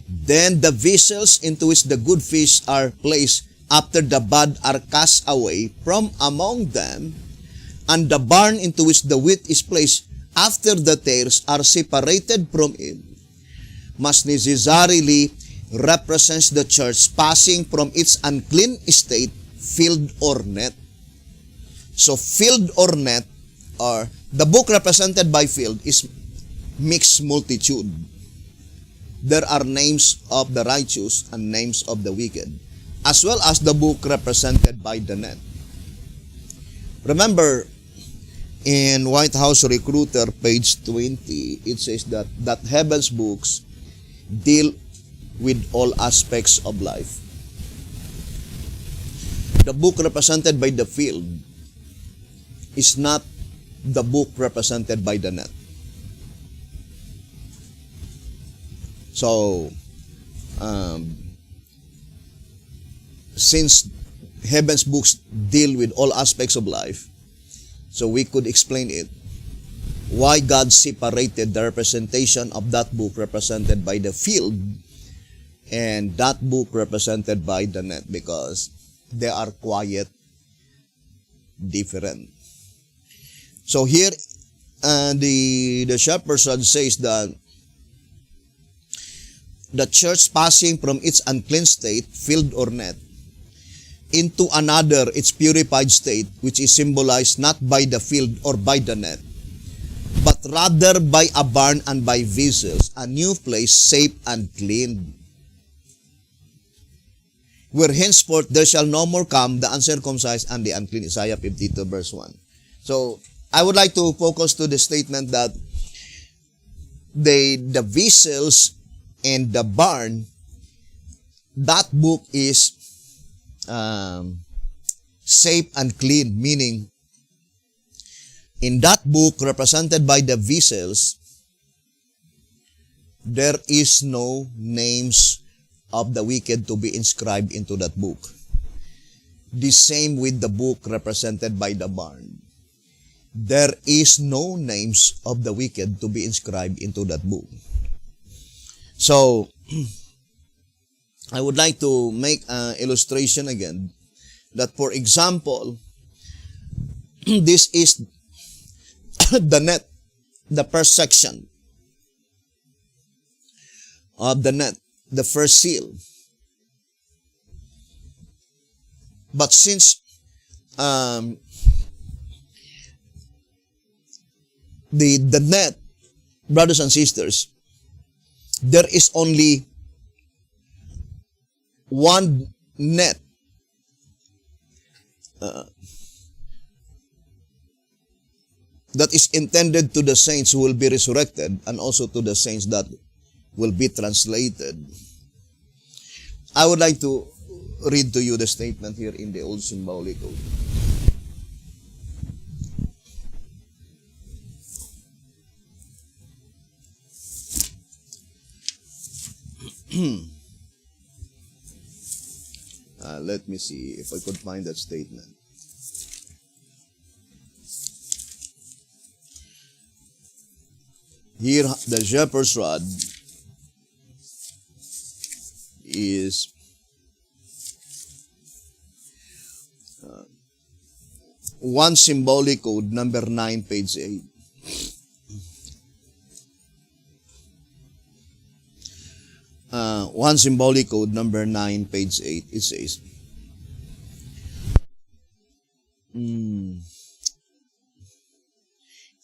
Then the vessels into which the good fish are placed after the bad are cast away from among them, and the barn into which the wheat is placed after the tares are separated from it, must necessarily represents the church passing from its unclean state, field or net. So field or net, or the book represented by field, is mixed multitude. There are names of the righteous and names of the wicked, as well as the book represented by the net. Remember, in White House Recruiter, page 20, it says that heaven's books deal with all aspects of life. The book represented by the field is not the book represented by the net. So, since heaven's books deal with all aspects of life, so we could explain it, why God separated the representation of that book represented by the field and that book represented by the net, because they are quite different. So here, the shepherd says that the church passing from its unclean state, field or net, into another, its purified state, which is symbolized not by the field or by the net, but rather by a barn and by vessels, a new place, safe and clean, where henceforth there shall no more come the uncircumcised and the unclean. Isaiah 52, verse 1. So, I would like to focus to the statement that the vessels and the barn, that book is safe and clean, meaning in that book represented by the vessels, there is no names of the wicked to be inscribed into that book. The same with the book represented by the barn. There is no names of the wicked to be inscribed into that book. So, I would like to make an illustration again that, for example, this is the net, the first section of the net, the first seal. But since the net, brothers and sisters, there is only one net that is intended to the saints who will be resurrected and also to the saints that will be translated. I would like to read to you the statement here in the Old Symbolic Code. Let me see if I could find that statement. Here, the shepherd's rod is one symbolic code, number 9, page 8. One symbolic code, number 9, page 8. It says,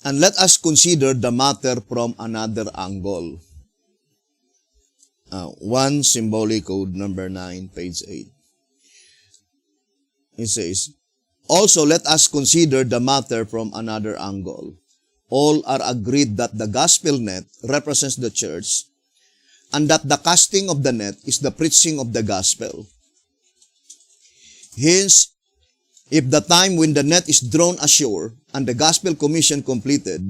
and let us consider the matter from another angle. One symbolic code, number 9, page 8. It says, also let us consider the matter from another angle. All are agreed that the gospel net represents the church, and that the casting of the net is the preaching of the gospel. Hence, if the time when the net is drawn ashore and the gospel commission completed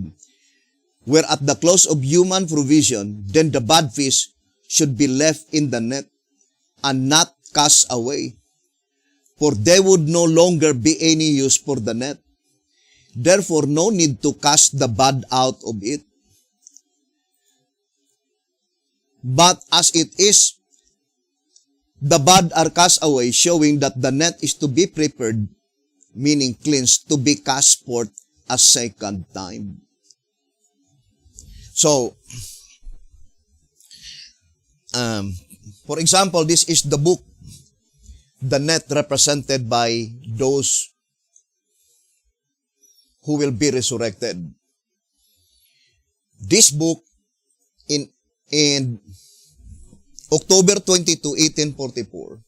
were at the close of human provision, then the bad fish should be left in the net and not cast away, for there would no longer be any use for the net. Therefore, no need to cast the bad out of it. But as it is, the bad are cast away, showing that the net is to be prepared, meaning cleansed, to be cast forth a second time. So, for example, this is the book, the net represented by those who will be resurrected. This book in October 22, 1844,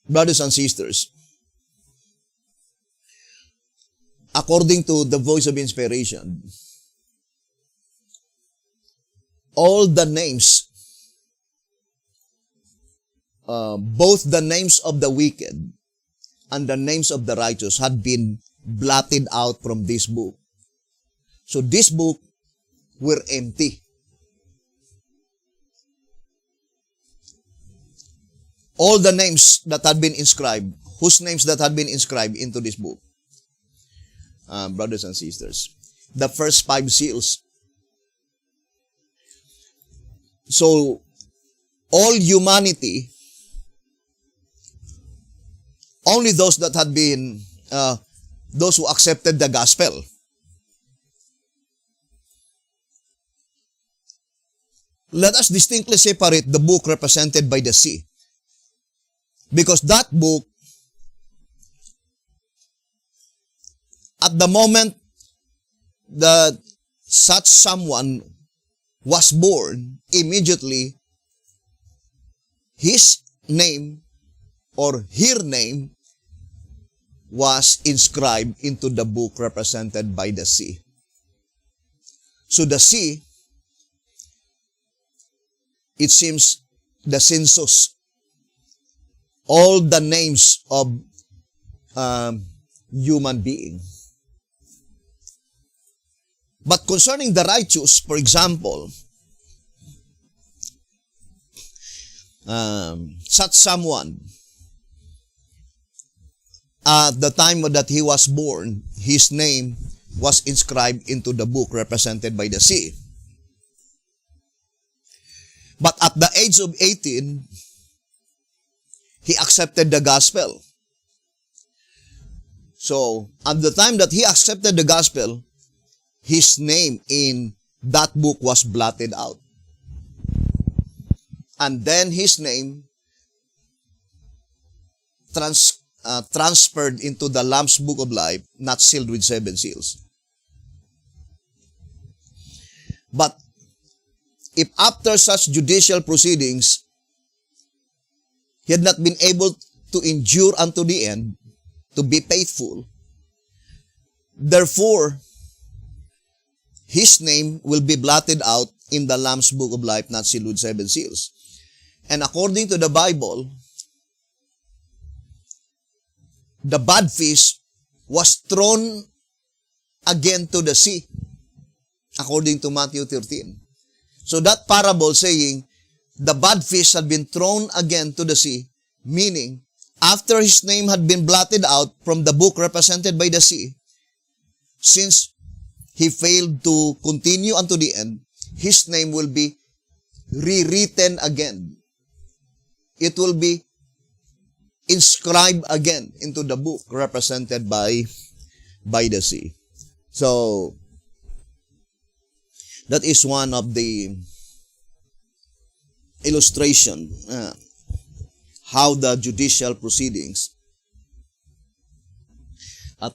brothers and sisters, according to the voice of inspiration, all the names, both the names of the wicked and the names of the righteous had been blotted out from this book. So this book were empty. All the names that had been inscribed, whose names that had been inscribed into this book, brothers and sisters, the first 5 seals. So, all humanity, only those that had been, those who accepted the gospel, let us distinctly separate the book represented by the sea. Because that book, at the moment that such someone was born, immediately his name or her name was inscribed into the book represented by the sea. So the sea, it seems the census, all the names of human being. But concerning the righteous, for example, such someone, at the time that he was born, his name was inscribed into the book represented by the sea. But at the age of 18, he accepted the gospel. So, at the time that he accepted the gospel, his name in that book was blotted out. And then his name transferred into the Lamb's Book of Life, not sealed with 7 seals. But if after such judicial proceedings, he had not been able to endure unto the end, to be faithful, therefore, his name will be blotted out in the Lamb's Book of Life, not sealed with 7 seals. And according to the Bible, the bad fish was thrown again to the sea, according to Matthew 13. So that parable saying, the bad fish had been thrown again to the sea, meaning, after his name had been blotted out from the book represented by the sea, since he failed to continue unto the end, his name will be rewritten again. It will be inscribed again into the book represented by the sea. So, that is one of the illustration how the judicial proceedings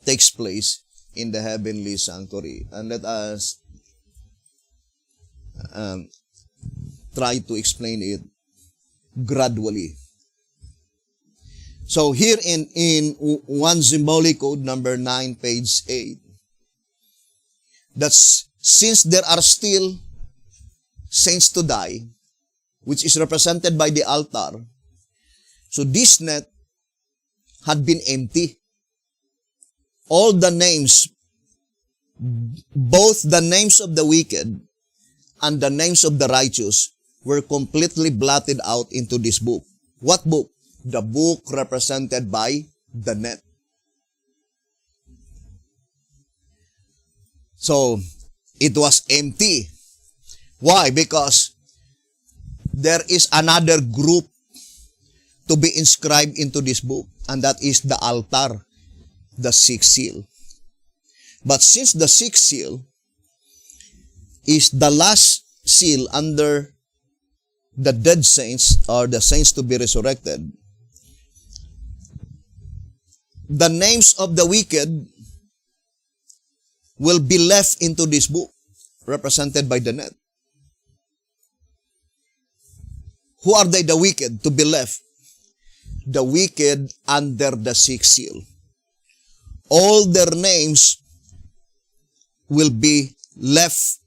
takes place in the heavenly sanctuary. And let us try to explain it gradually. So here in 1 Symbolic Code number 9, page 8, that's since there are still saints to die, which is represented by the altar, so this net had been empty. All the names, both the names of the wicked and the names of the righteous, were completely blotted out into this book. What book? The book represented by the net. So, it was empty. Why? Because there is another group to be inscribed into this book, and that is the altar, the 6th seal. But since the 6th seal is the last seal under the dead saints, or the saints to be resurrected, the names of the wicked will be left into this book, represented by the net. Who are they, the wicked, to be left? The wicked under the 6th seal. All their names will be left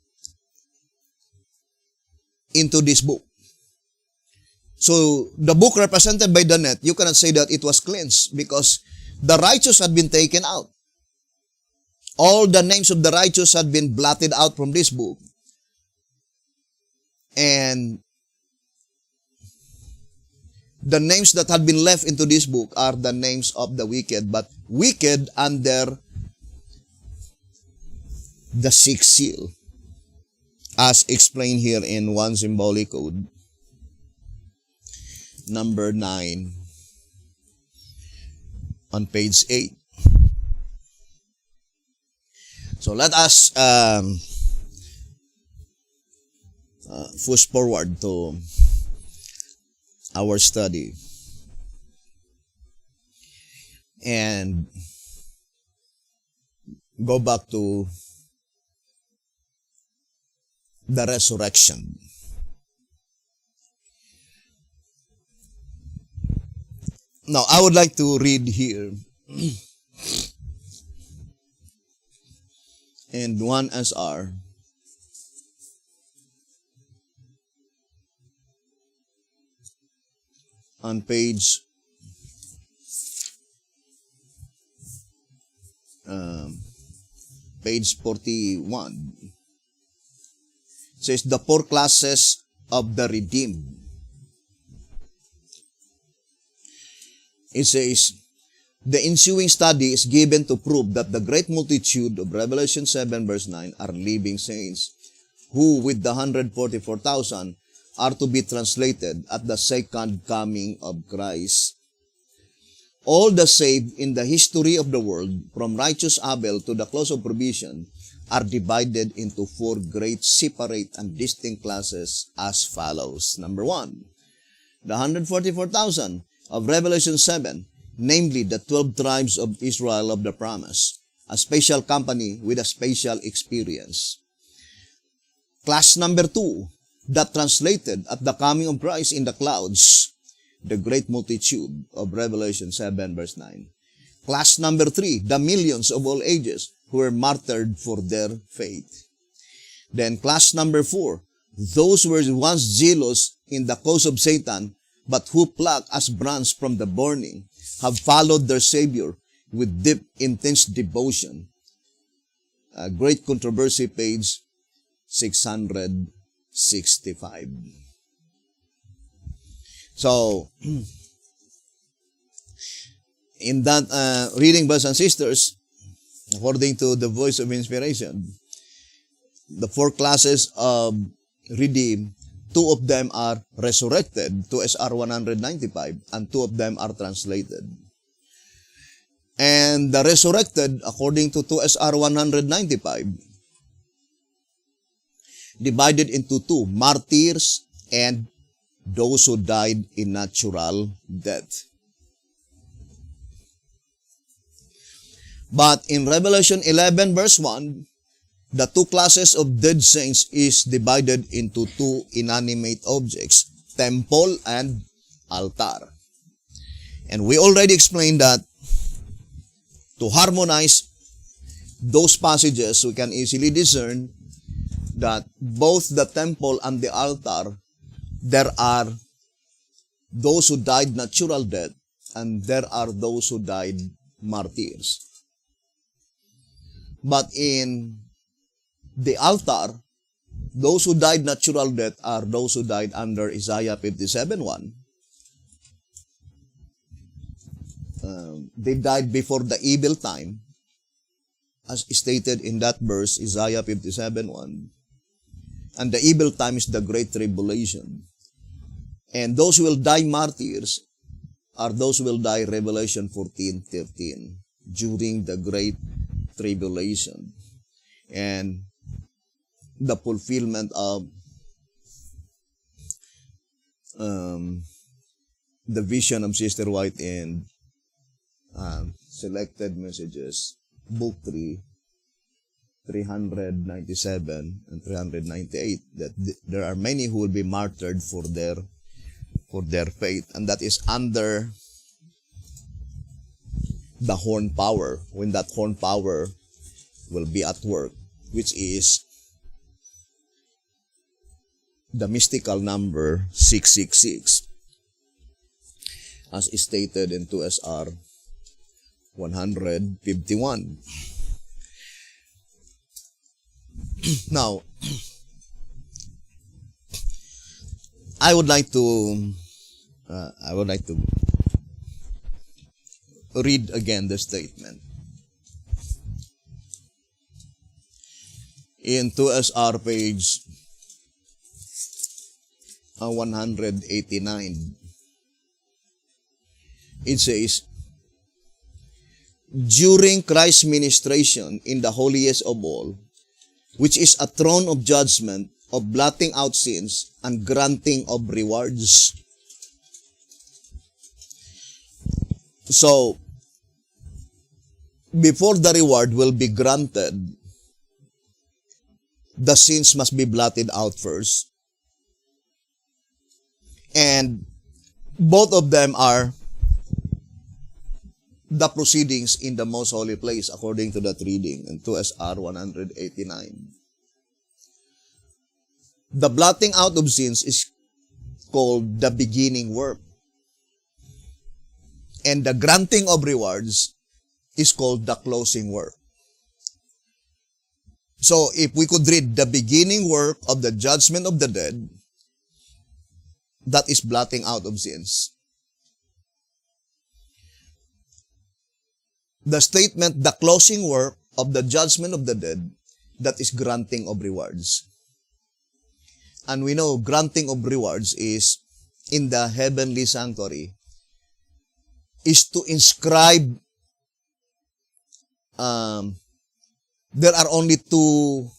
into this book. So, the book represented by the net, you cannot say that it was cleansed because the righteous had been taken out. All the names of the righteous had been blotted out from this book. And the names that had been left into this book are the names of the wicked, but wicked under the 6th seal, as explained here in 1 Symbolic Code number 9 on page 8. So let us push forward to our study and go back to the resurrection. Now, I would like to read here in 1 SR on page 41. It says, the 4 classes of the redeemed. It says, the ensuing study is given to prove that the great multitude of Revelation 7 verse 9 are living saints, who with the 144,000 are to be translated at the second coming of Christ. All the saved in the history of the world, from righteous Abel to the close of provision, are divided into 4 great separate and distinct classes as follows. Number 1, the 144,000 of Revelation 7, namely the 12 tribes of Israel of the promise, a special company with a special experience. Class number 2, that translated at the coming of Christ in the clouds, the great multitude of Revelation 7 verse 9. Class number 3, the millions of all ages who were martyred for their faith. Then class number 4, those who were once zealous in the cause of Satan, but who plucked as brands from the burning, have followed their Savior with deep, intense devotion. Great Controversy, page 665. So, in that reading, brothers and sisters, according to the voice of inspiration, the 4 classes of redeemed, 2 of them are resurrected to SR 195, and 2 of them are translated. And the resurrected, according to 2SR 195, divided into 2, martyrs and those who died in natural death. But in Revelation 11 verse 1, the 2 classes of dead saints is divided into 2 inanimate objects, temple and altar. And we already explained that to harmonize those passages, we can easily discern that both the temple and the altar, there are those who died natural death, and there are those who died martyrs. But in the altar, those who died natural death are those who died under Isaiah 57:1. They died before the evil time, as stated in that verse, Isaiah 57:1. And the evil time is the great tribulation. And those who will die martyrs are those who will die, Revelation 14:13, during the great tribulation. And the fulfillment of the vision of Sister White in Selected Messages, Book 3, 397 and 398, that there are many who will be martyred for their faith, and that is under the horn power, when that horn power will be at work, which is the mystical number 666, as stated in 2SR 151. Now, I would like to read again the statement in 2SR page 189. It says, during Christ's ministration in the holiest of all, which is a throne of judgment, of blotting out sins, and granting of rewards. So, before the reward will be granted, the sins must be blotted out first. And both of them are the proceedings in the most holy place, according to that reading in 2SR 189. The blotting out of sins is called the beginning work, and the granting of rewards is called the closing work. So, if we could read the beginning work of the judgment of the dead, that is blotting out of sins. the statement, the closing work of the judgment of the dead, that is granting of rewards. And we know granting of rewards is in the heavenly sanctuary, is to inscribe, there are only two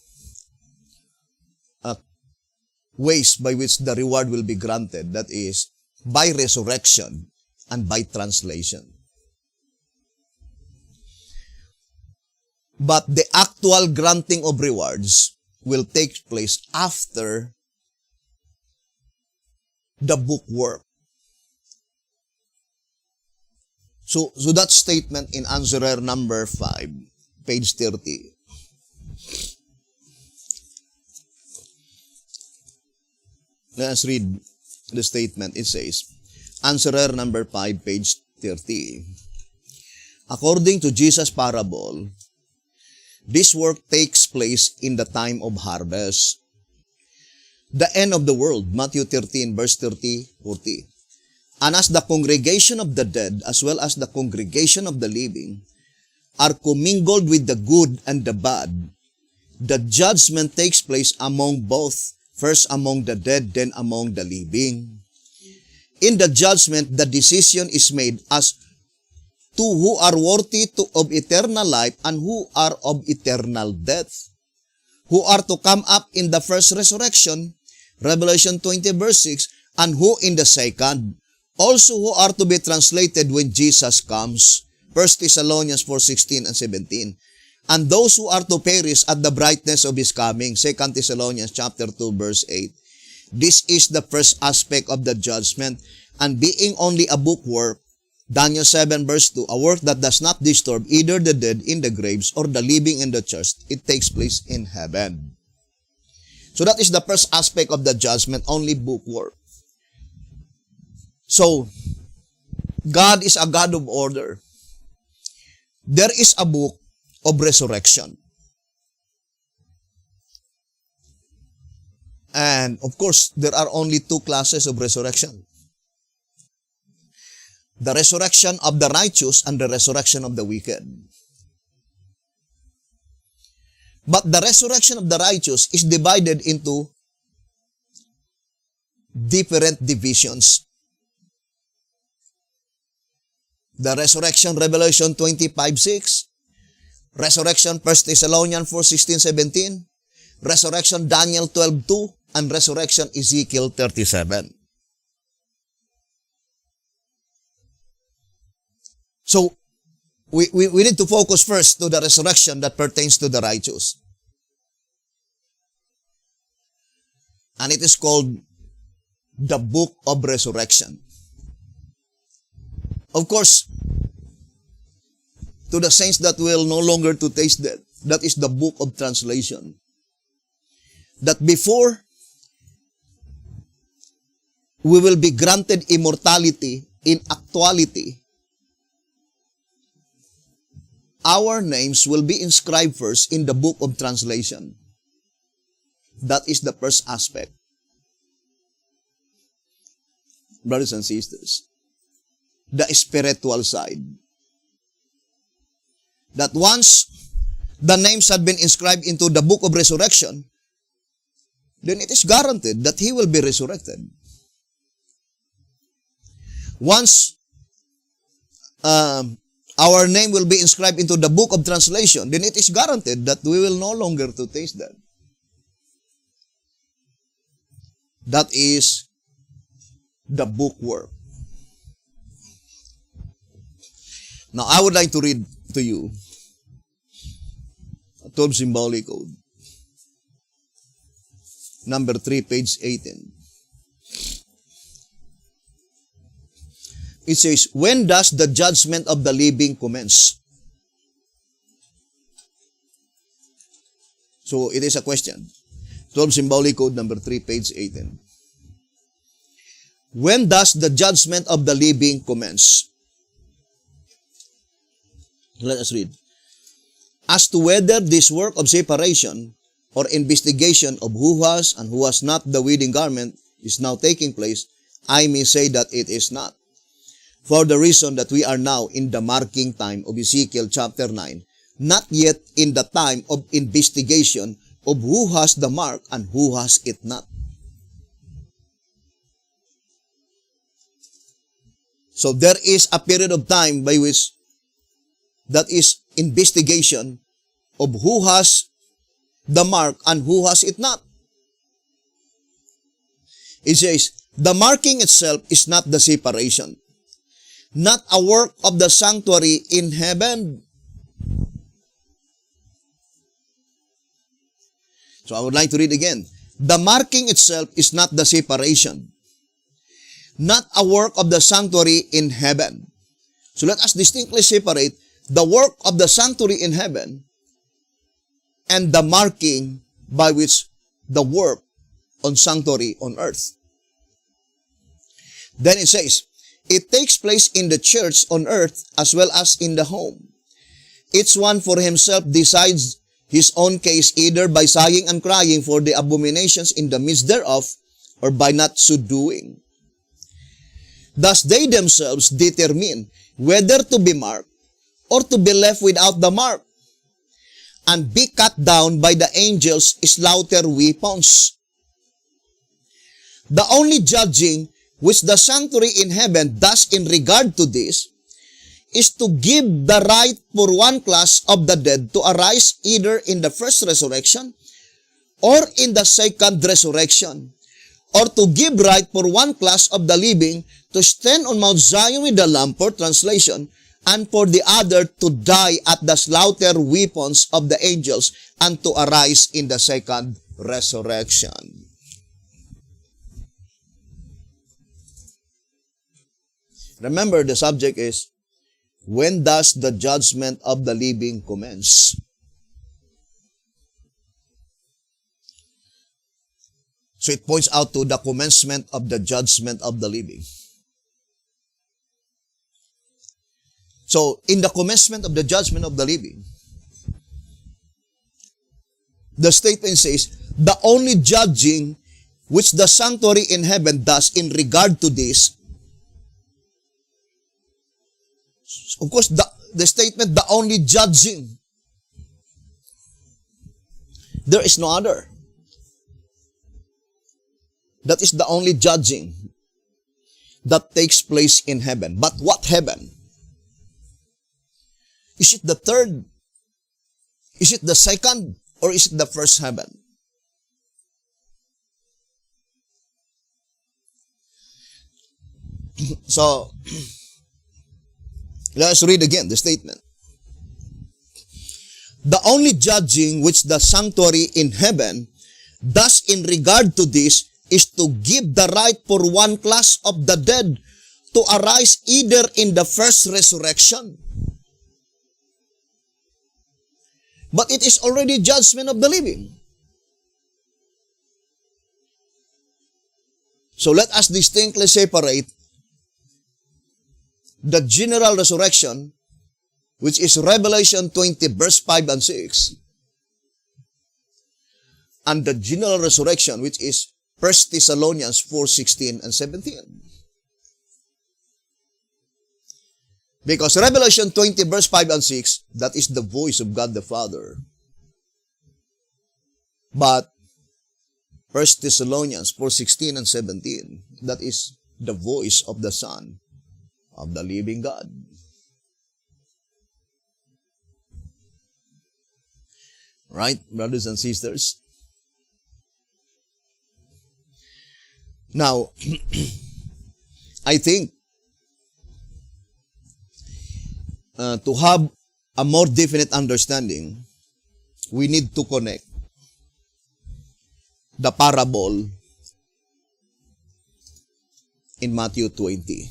ways by which the reward will be granted. That is, by resurrection and by translation. But the actual granting of rewards will take place after the book work. So that statement in answerer number 5, page 30. Let us read the statement. It says, answerer number 5, page 30. According to Jesus' parable, this work takes place in the time of harvest, the end of the world, Matthew 13, verse 30, 40. And as the congregation of the dead, as well as the congregation of the living, are commingled with the good and the bad, the judgment takes place among both, first among the dead, then among the living. In the judgment, the decision is made as to who are worthy of eternal life and who are of eternal death, who are to come up in the first resurrection, Revelation 20 verse 6, and who in the second, also who are to be translated when Jesus comes, 1 Thessalonians 4:16 and 17, and those who are to perish at the brightness of His coming, 2 Thessalonians chapter 2 verse 8. This is the first aspect of the judgment, and being only a book work, Daniel 7 verse 2, a work that does not disturb either the dead in the graves or the living in the church, it takes place in heaven. So that is the first aspect of the judgment, only book work. So, God is a God of order. There is a book of resurrection. And of course, there are only two classes of resurrection. The resurrection of the righteous and the resurrection of the wicked. But the resurrection of the righteous is divided into different divisions. The resurrection, Revelation 25:6. Resurrection, 1 Thessalonians 4:16, 17. Resurrection, Daniel 12:2. And resurrection, Ezekiel 37. So, we need to focus first to the resurrection that pertains to the righteous. And it is called the Book of Resurrection. Of course, to the saints that will no longer to taste death, that is the Book of Translation. That before we will be granted immortality, in actuality, our names will be inscribed first in the Book of Translation. That is the first aspect. Brothers and sisters, the spiritual side. That once the names had been inscribed into the Book of Resurrection, then it is guaranteed that he will be resurrected. Once our name will be inscribed into the Book of Translation, then it is guaranteed that we will no longer to taste that. That is the book work. Now, I would like to read to you a 12 symbolic code. Number 3, page 18. It says, when does the judgment of the living commence? So, it is a question. 12 symbolic code number 3, page 18. When does the judgment of the living commence? Let us read. As to whether this work of separation or investigation of who has and who has not the wedding garment is now taking place, I may say that it is not. for the reason that we are now in the marking time of Ezekiel chapter 9, not yet in the time of investigation of who has the mark and who has it not. So there is a period of time by which that is investigation of who has the mark and who has it not. It says, the marking itself is not the separation, not a work of the sanctuary in heaven. So I would like to read again. The marking itself is not the separation, not a work of the sanctuary in heaven. So let us distinctly separate the work of the sanctuary in heaven and the marking by which the work on sanctuary on earth. Then it says, it takes place in the church on earth as well as in the home. Each one for himself decides his own case either by sighing and crying for the abominations in the midst thereof or by not so doing. Thus they themselves determine whether to be marked or to be left without the mark and be cut down by the angels' slaughter weapons. The only judging which the sanctuary in heaven does in regard to this is to give the right for one class of the dead to arise either in the first resurrection or in the second resurrection, or to give right for one class of the living to stand on Mount Zion with the Lamb for translation, and for the other to die at the slaughter weapons of the angels and to arise in the second resurrection. Remember, the subject is, when does the judgment of the living commence? So it points out to the commencement of the judgment of the living. So, in the commencement of the judgment of the living, the statement says, the only judging which the sanctuary in heaven does in regard to this, of course, the statement, the only judging, there is no other. That is the only judging that takes place in heaven. But what heaven? Is it the third? Is it the second? Or is it the first heaven? So, let us read again the statement. The only judging which the sanctuary in heaven does in regard to this is to give the right for one class of the dead to arise either in the first resurrection. But it is already judgment of the living. So let us distinctly separate the general resurrection, which is Revelation 20 verse 5 and 6, and the general resurrection, which is 1 Thessalonians 4:16 and 17. Because Revelation 20 verse 5 and 6, that is the voice of God the Father. But 1 Thessalonians 4:16 and 17, that is the voice of the Son of the living God. Right, brothers and sisters? Now, I think to have a more definite understanding, we need to connect the parable in Matthew 20.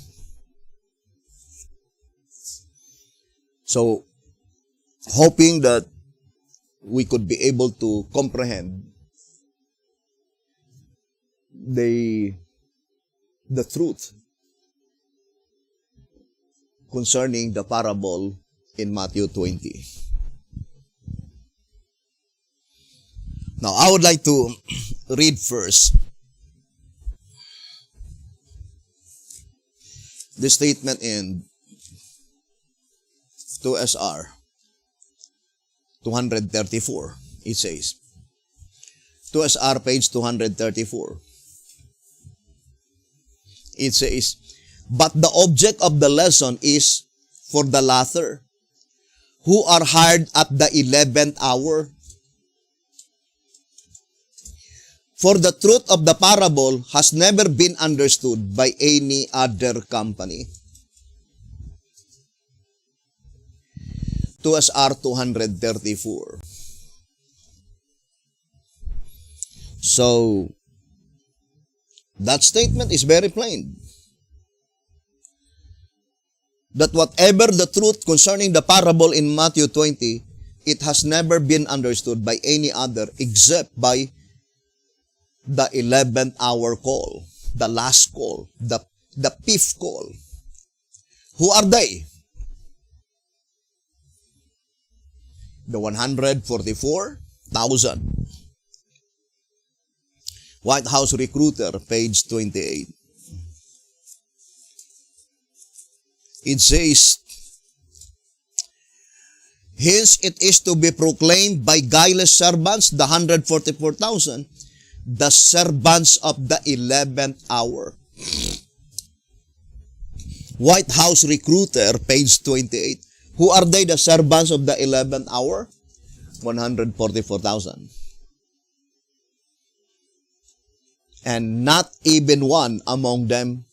So, hoping that we could be able to comprehend the truth concerning the parable in Matthew 20. Now, I would like to read first the statement in 2SR 234. It says, 2SR page 234. It says, but the object of the lesson is for the latter, who are hired at the 11th hour. For the truth of the parable has never been understood by any other company. 2SR 234. So, that statement is very plain. That whatever the truth concerning the parable in Matthew 20, it has never been understood by any other except by the 11th hour call, the last call, the fifth call. Who are they? The 144,000. White House Recruiter, page 28. It says, hence it is to be proclaimed by guileless servants, the 144,000, the servants of the 11th hour. White House Recruiter, page 28. Who are they, the servants of the 11th hour? 144,000. And not even one among them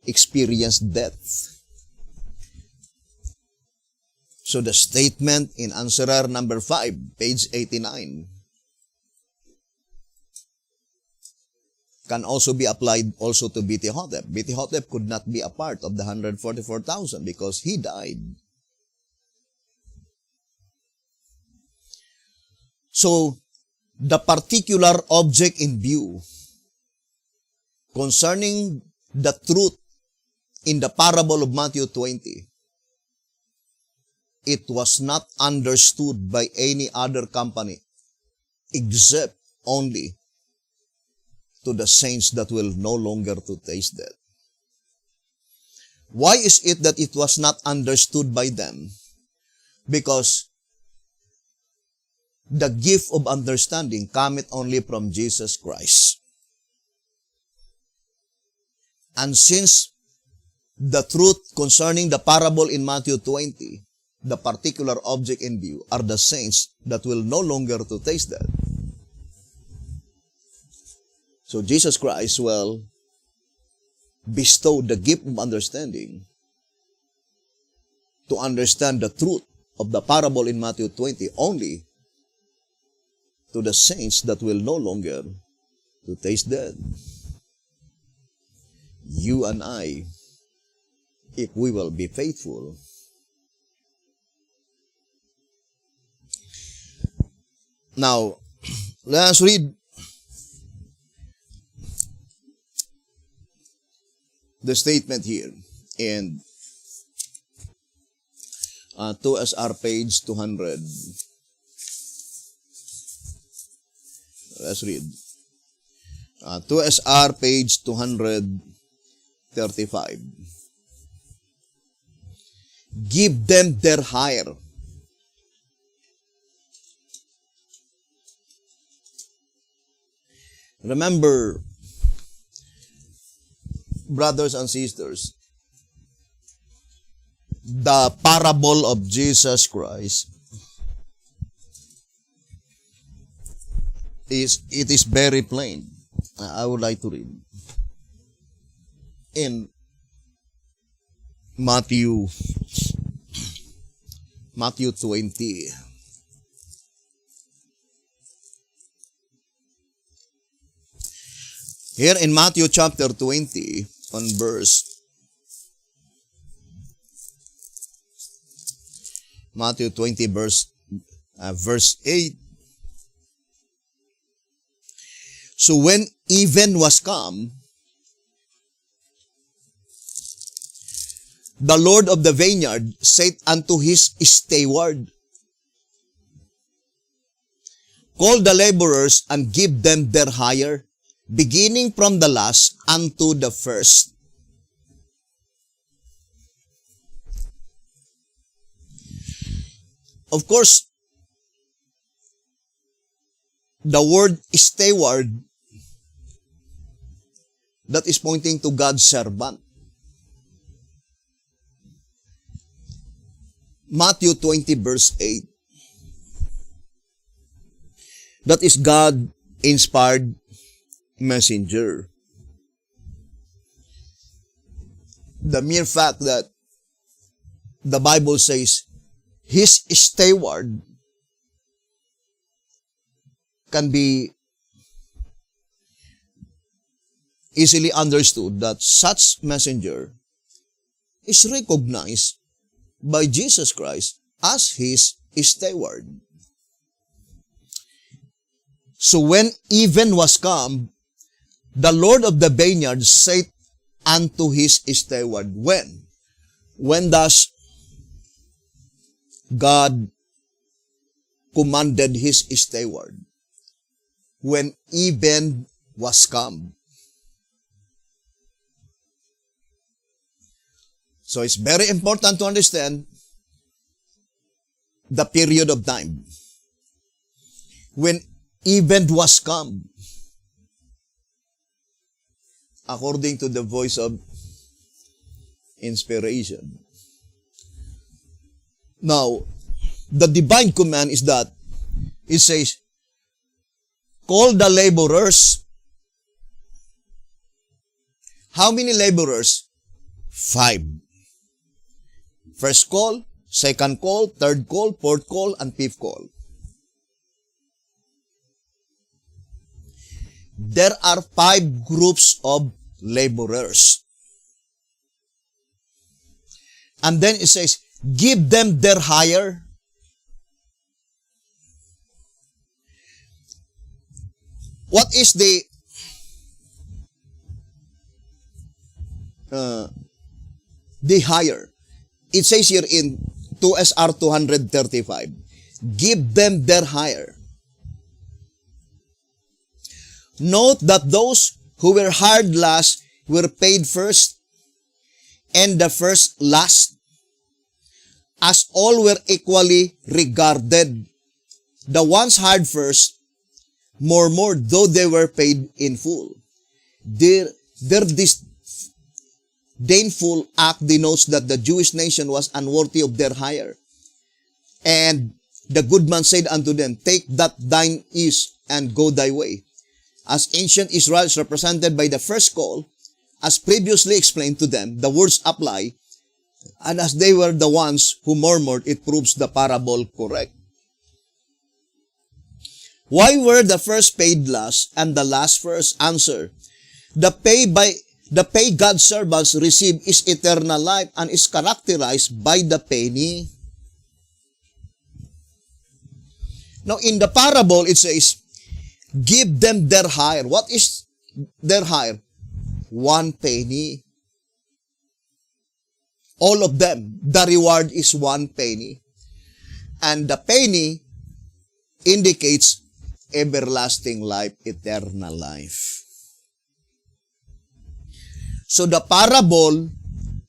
experienced death. So the statement in answerer number 5, page 89, can also be applied also to B.T. Hotep. B.T. Hotep could not be a part of the 144,000 because he died. So, the particular object in view concerning the truth in the parable of Matthew 20, it was not understood by any other company except only to the saints that will no longer to taste death. Why is it that it was not understood by them? Because the gift of understanding cometh only from Jesus Christ. And since the truth concerning the parable in Matthew 20, the particular object in view are the saints that will no longer to taste death. So Jesus Christ will bestow the gift of understanding to understand the truth of the parable in Matthew 20 only to the saints that will no longer to taste death. You and I, if we will be faithful, now, let us read the statement here in 2SR page 200. Let's read. 2SR page 235. Give them their hire. Remember, brothers and sisters, the parable of Jesus Christ is very plain. I would like to read in Matthew 20. Here in Matthew chapter 20, on Matthew 20 verse 8. So when even was come, the Lord of the vineyard said unto his steward, call the laborers and give them their hire, beginning from the last unto the first. Of course, the word steward, that is pointing to God's servant. Matthew 20 verse 8. That is God-inspired messenger. The mere fact that the Bible says his steward can be easily understood that such messenger is recognized by Jesus Christ as his steward. So when even was come, the Lord of the vineyard said unto his steward, when? When does God commanded his steward? When even was come. So it's very important to understand the period of time. When even was come. According to the voice of inspiration. Now, the divine command is that it says, call the laborers. How many laborers? 5. First call, second call, third call, fourth call, and fifth call. There are 5 groups of laborers. And then it says, give them their hire. What is the hire? It says here in 2SR 235, give them their hire. Note that those who were hired last were paid first, and the first last, as all were equally regarded. The ones hired first, more, though they were paid in full. Their disdainful act denotes that the Jewish nation was unworthy of their hire. And the good man said unto them, take that thine is, and go thy way. As ancient Israel is represented by the first call, as previously explained to them, the words apply, and as they were the ones who murmured, it proves the parable correct. Why were the first paid last and the last first? Answer. The pay God's servants receive is eternal life and is characterized by the penny. Now in the parable it says, give them their hire. What is their hire? 1 penny. All of them, the reward is 1 penny. And the penny indicates everlasting life, eternal life. So the parable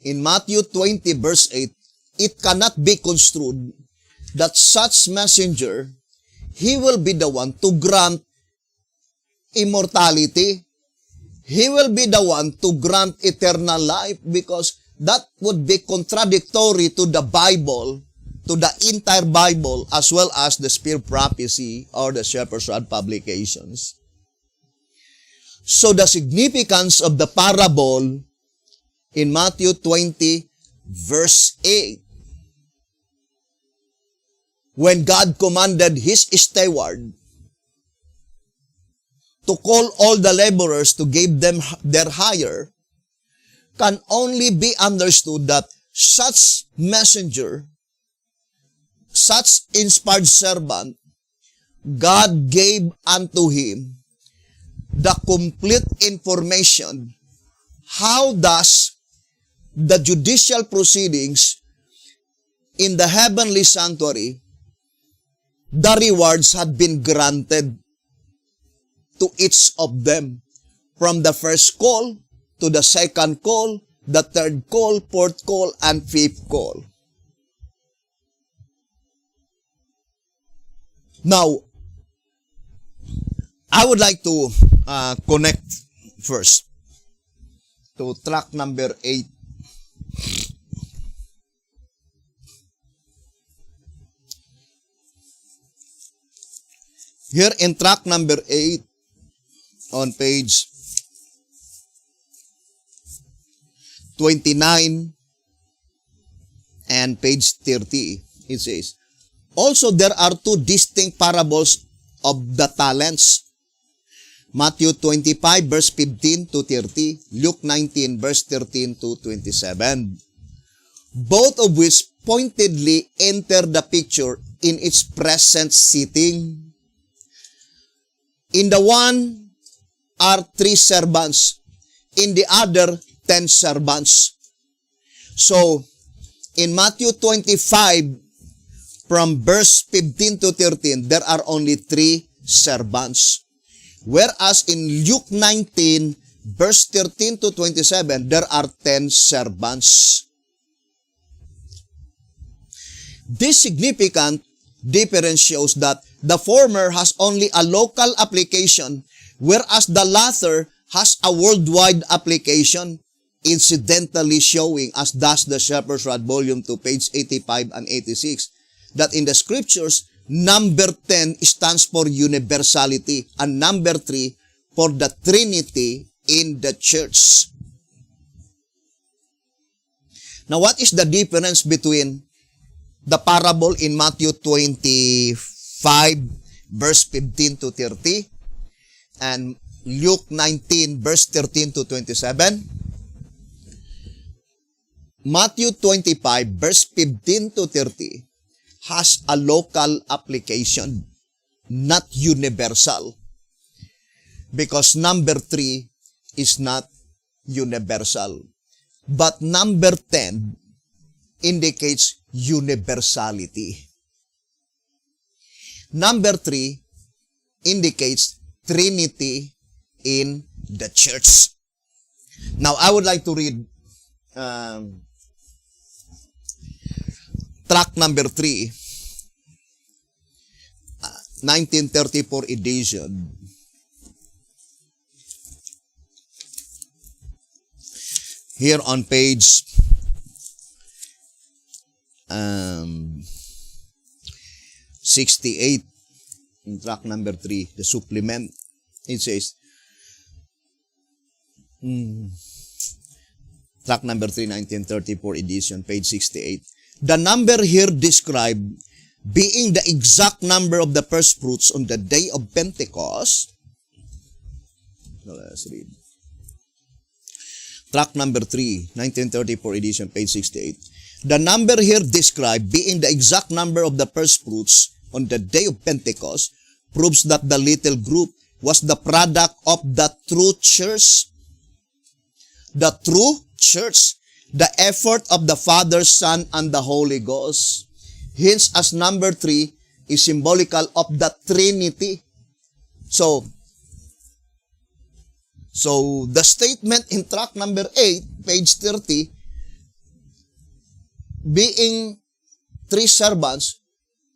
in Matthew 20 verse 8, it cannot be construed that such messenger, he will be the one to grant immortality. He will be the one to grant eternal life, because that would be contradictory to the Bible, to the entire Bible, as well as the Spirit prophecy or the Shepherd's Rod publications. So the significance of the parable in Matthew 20 verse 8, when God commanded his steward to call all the laborers to give them their hire, can only be understood that such messenger, such inspired servant, God gave unto him the complete information. How does the judicial proceedings in the heavenly sanctuary, the rewards had been granted to each of them, from the first call to the second call, the third call, fourth call, and fifth call. Now, I would like to connect first to track number 8. Here in track number 8, on page 29 and page 30, it says, also there are two distinct parables of the talents. Matthew 25 verse 15 to 30, Luke 19 verse 13 to 27. Both of which pointedly enter the picture in its present sitting. In the one are 3 servants, in the other 10 servants. So, in Matthew 25, from verse 15 to 13, there are only 3 servants. Whereas in Luke 19, verse 13 to 27, there are 10 servants. This significant difference shows that the former has only a local application, whereas the latter has a worldwide application, incidentally showing, as does the Shepherd's Rod, volume 2, page 85 and 86, that in the scriptures, number 10 stands for universality, and number 3 for the Trinity in the church. Now, what is the difference between the parable in Matthew 25, verse 15 to 30, and Luke 19, verse 13 to 27? Matthew 25, verse 15 to 30, has a local application, not universal. Because number 3 is not universal. But number 10 indicates universality. Number 3 indicates Trinity in the church. Now, I would like to read track number 3, 1934 edition. Here on page 68, in track number 3, the supplement, it says, track number 3, 1934 edition, page 68. The number here described being the exact number of the first fruits on the day of Pentecost. Let's read. Track number 3, 1934 edition, page 68. The number here described being the exact number of the first fruits on the day of Pentecost proves that the little group was the product of the true church. The true church. The effort of the Father, Son, and the Holy Ghost. Hence, as number 3 is symbolical of the Trinity. So the statement in track number 8, page 30, being 3 servants,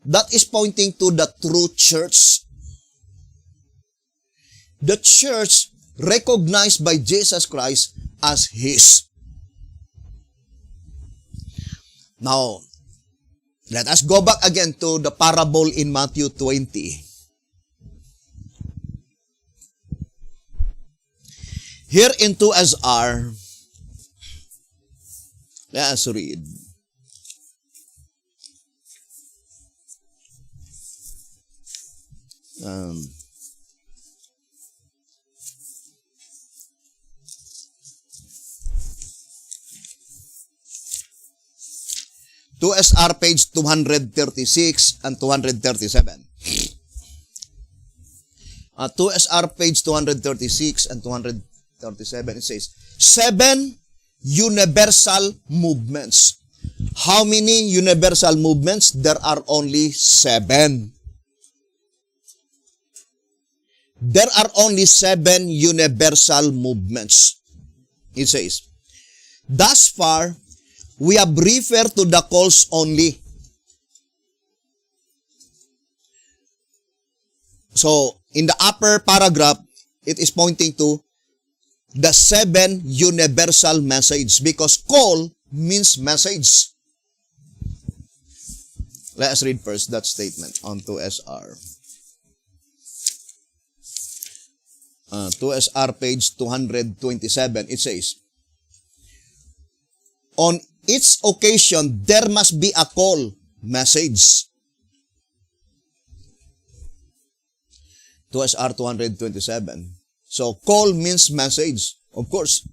that is pointing to the true church. The church recognized by Jesus Christ as His. Now, let us go back again to the parable in Matthew 20. Here in 2SR, let us read. To SR page 236 and 237. To SR page 236 and 237, it says, 7 universal movements. How many universal movements? There are only 7. There are only 7 universal movements. It says, thus far, we have referred to the calls only. So, in the upper paragraph, it is pointing to the 7 universal message because call means message. Let us read first that statement on 2SR. 2SR page 227, it says, on each occasion, there must be a call message. 2SR 227. So, call means message. Of course,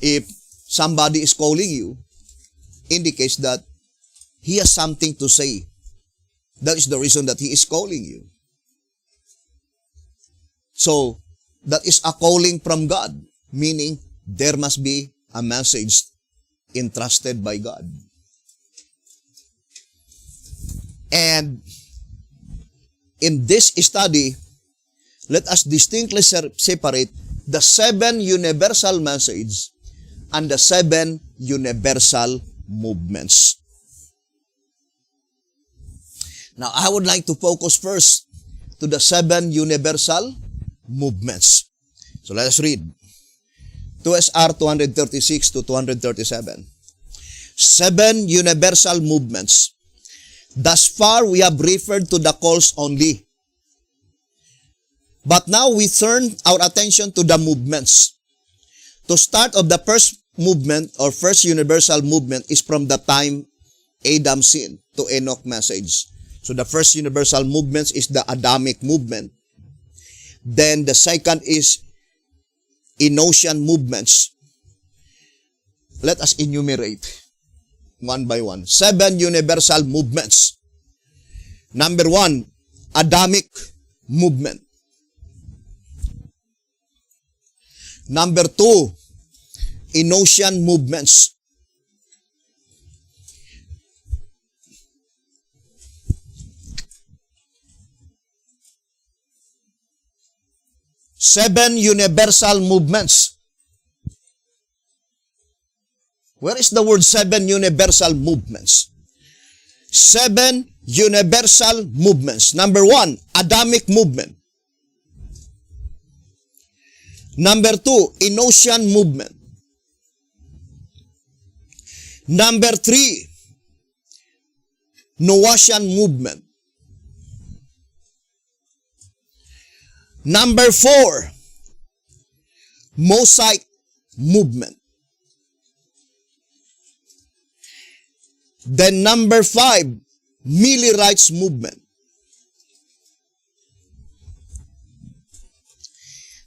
if somebody is calling you, indicates that he has something to say. That is the reason that he is calling you. So, that is a calling from God, meaning there must be a message entrusted by God. And in this study, let us distinctly separate the 7 universal message and the 7 universal movements. Now, I would like to focus first to the 7 universal movements. So, let us read. 2SR 236 to 237. 7 universal movements. Thus far, we have referred to the calls only. But now we turn our attention to the movements. To start of the first movement or first universal movement is from the time Adam sinned to Enoch message. So the first universal movement is the Adamic movement. Then the second is Enochian movements. Let us enumerate one by one. 7 universal movements. Number 1, Adamic movement. Number 2, Enochian movements. Seven universal movements. Where is the word 7 universal movements? 7 universal movements. Number 1, Adamic movement. Number 2, Enochian movement. Number 3, Noahian movement. Number 4, Mosaic movement. Then number 5, Millerites movement.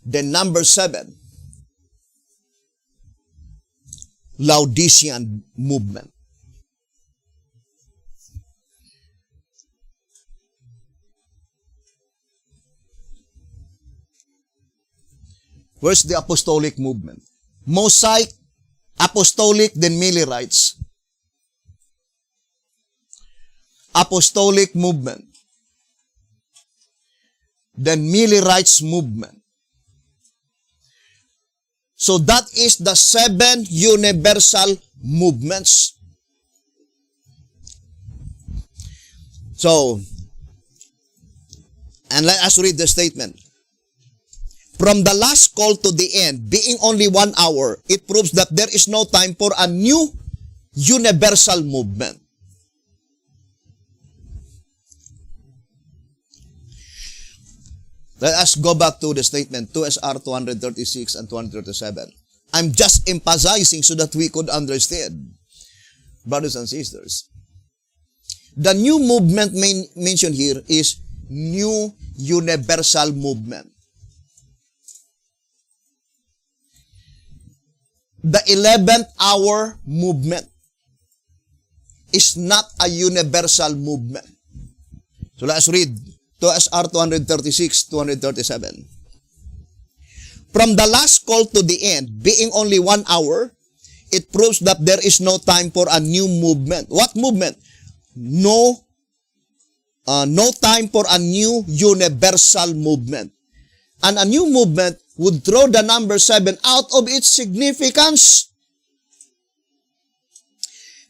Then number 7, Laodicean movement. Where's the apostolic movement? Mosaic, apostolic, then Millerites. Apostolic movement. Then Millerites movement. So that is the 7 universal movements. So, and let us read the statement. From the last call to the end, being only 1 hour, it proves that there is no time for a new universal movement. Let us go back to the statement, 2SR 236 and 237. I'm just emphasizing so that we could understand. Brothers and sisters, the new movement mentioned here is new universal movement. The 11th hour movement is not a universal movement. So let's read 2SR 236, 237. From the last call to the end, being only 1 hour, it proves that there is no time for a new movement. What movement? No time for a new universal movement. And a new movement would throw the number 7 out of its significance.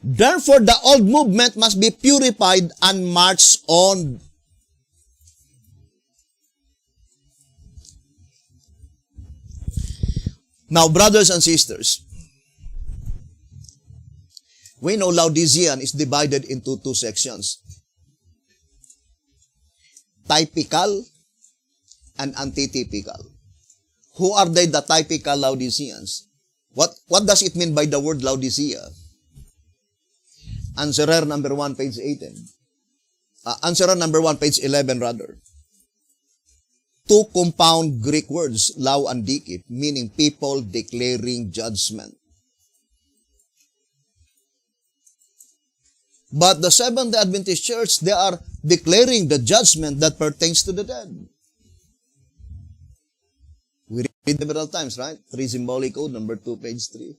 Therefore, the old movement must be purified and marched on. Now, brothers and sisters, we know Laodicean is divided into two sections. Typical and antitypical. Who are they, the typical Laodiceans? What does it mean by the word Laodicea? Answerer number 1, page 18. Answerer number 1, page 11 rather. Two compound Greek words, lau and dikip, meaning people declaring judgment. But the Seventh-day Adventist Church, they are declaring the judgment that pertains to the dead. We read several times, right? 3 Symbolic Code, number 2, page 3.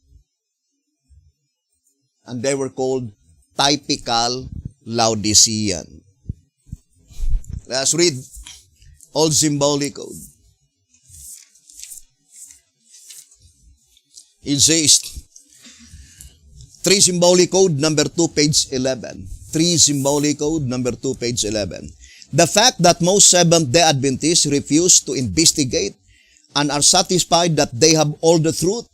And they were called typical Laodicean. Let's read Old Symbolic Code. It says, 3 Symbolic Code, number 2, page 11. 3 Symbolic Code, number 2, page 11. The fact that most Seventh-day Adventists refuse to investigate and are satisfied that they have all the truth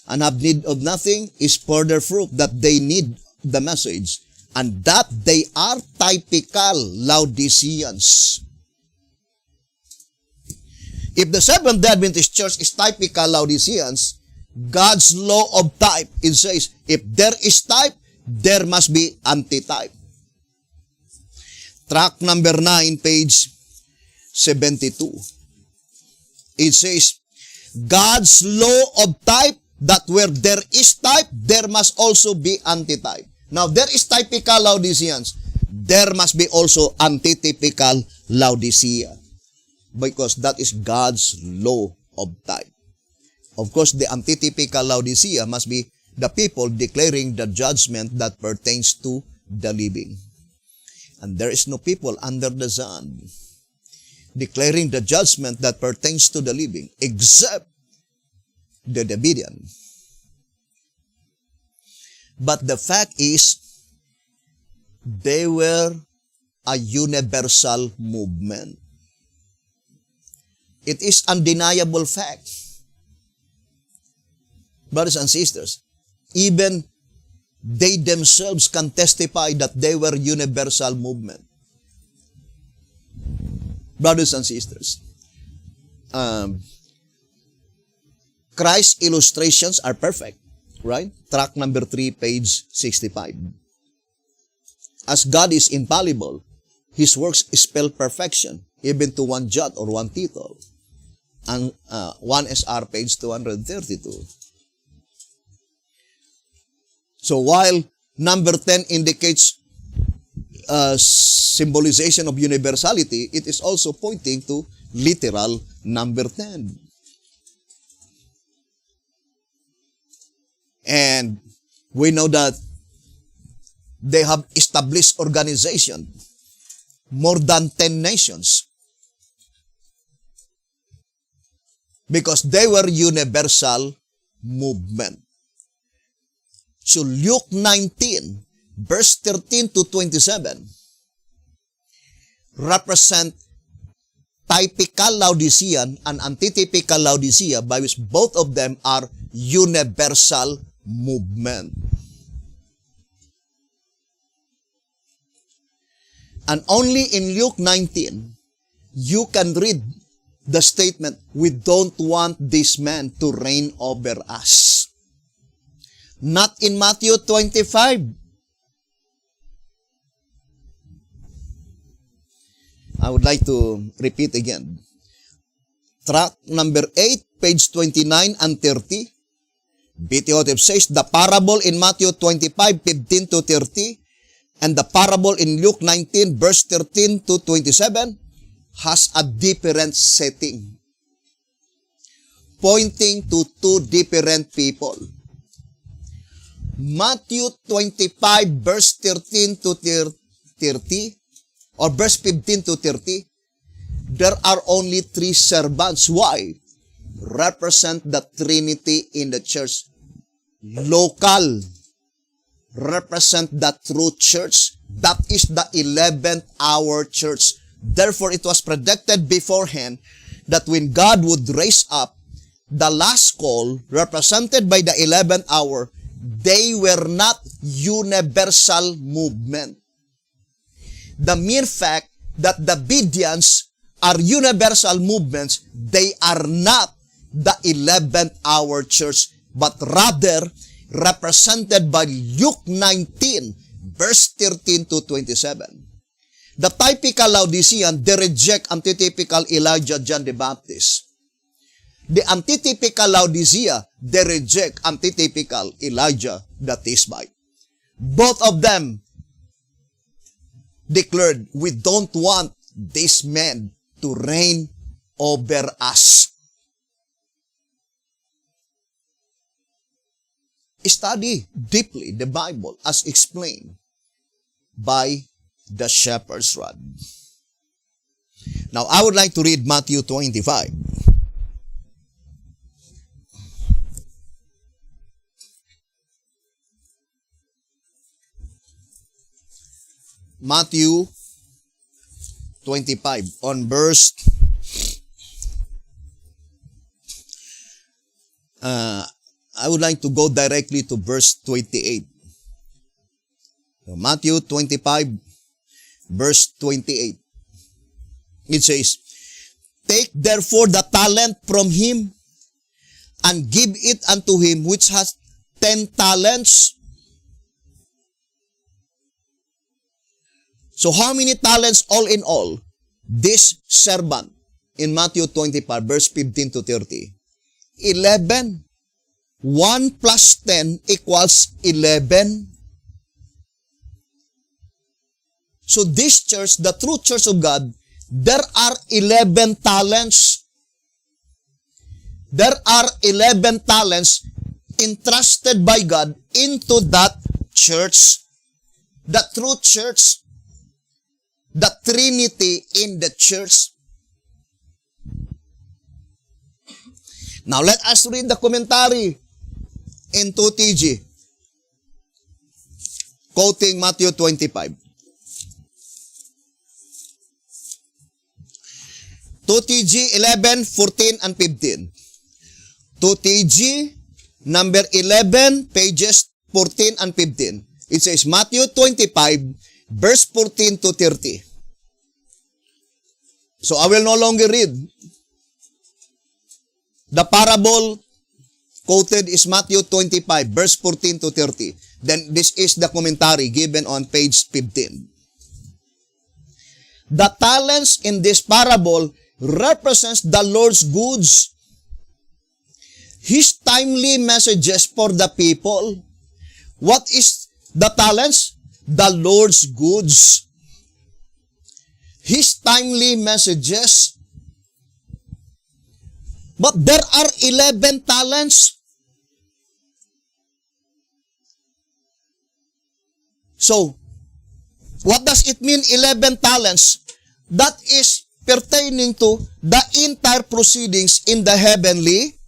and have need of nothing is further proof that they need the message and that they are typical Laodiceans. If the Seventh-day Adventist Church is typical Laodiceans, God's law of type, it says, if there is type, there must be antitype. Tract number 9, page 72. It says, God's law of type, that where there is type, there must also be antitype. Now, there is typical Laodiceans. There must be also antitypical Laodicea. Because that is God's law of type. Of course, the antitypical Laodicea must be the people declaring the judgment that pertains to the living. And there is no people under the sun declaring the judgment that pertains to the living except the Davidian. But the fact is, they were a universal movement. It is undeniable fact. Brothers and sisters, even they themselves can testify that they were universal movement. Brothers and sisters, Christ's illustrations are perfect, right? Tract number 3, page 65. As God is infallible, His works spell perfection, even to one jot or one tittle. And 1 SR, page 232. So while number 10 indicates symbolization of universality, it is also pointing to literal number 10. And we know that they have established organization, more than 10 nations, because they were universal movement. So Luke 19, verse 13 to 27, represent typical Laodicean and antitypical Laodicea, by which both of them are universal movement. And only in Luke 19, you can read the statement, we don't want this man to reign over us. Not in Matthew 25. I would like to repeat again. Tract number 8, page 29 and 30. Mediatorial says the parable in Matthew 25, 15 to 30, and the parable in Luke 19, verse 13 to 27, has a different setting, pointing to two different people. Matthew 25, verse 13 to 30, or verse 15 to 30, there are only 3 servants. Why? Represent the Trinity in the church. Local. Represent the true church. That is the 11th hour church. Therefore, it was predicted beforehand that when God would raise up the last call, represented by the 11th hour, they were not universal movement. The mere fact that the Bereans are universal movements, they are not the 11th hour church, but rather represented by Luke 19, verse 13 to 27. The typical Laodicean, they reject antitypical Elijah, John the Baptist. The antitypical Laodicea, they reject antitypical Elijah the Tishbite. Both of them declared, we don't want these men to reign over us. Study deeply the Bible as explained by the shepherd's rod. Now, I would like to read Matthew 25. Matthew 25 on verse I would like to go directly to verse 28. So Matthew 25 verse 28. It says, take therefore the talent from him and give it unto him which has 10 talents. So how many talents all in all? This servant in Matthew 25 verse 15 to 30. 11. 1 plus 10 equals 11. So this church, the true church of God, there are 11 talents. There are 11 talents entrusted by God into that church. The true church. The Trinity in the church. Now let us read the commentary in 2TG, quoting Matthew 25. 2TG 11, 14, and 15. 2TG number 11, pages 14 and 15. It says Matthew 25, verse 14 to 30. So I will no longer read. The parable quoted is Matthew 25, verse 14 to 30. Then this is the commentary given on page 15. The talents in this parable represents the Lord's goods. His timely messages for the people. What is the talents? The Lord's goods. His timely messages. But there are 11 talents. So, what does it mean 11 talents? That is pertaining to the entire proceedings in the heavenly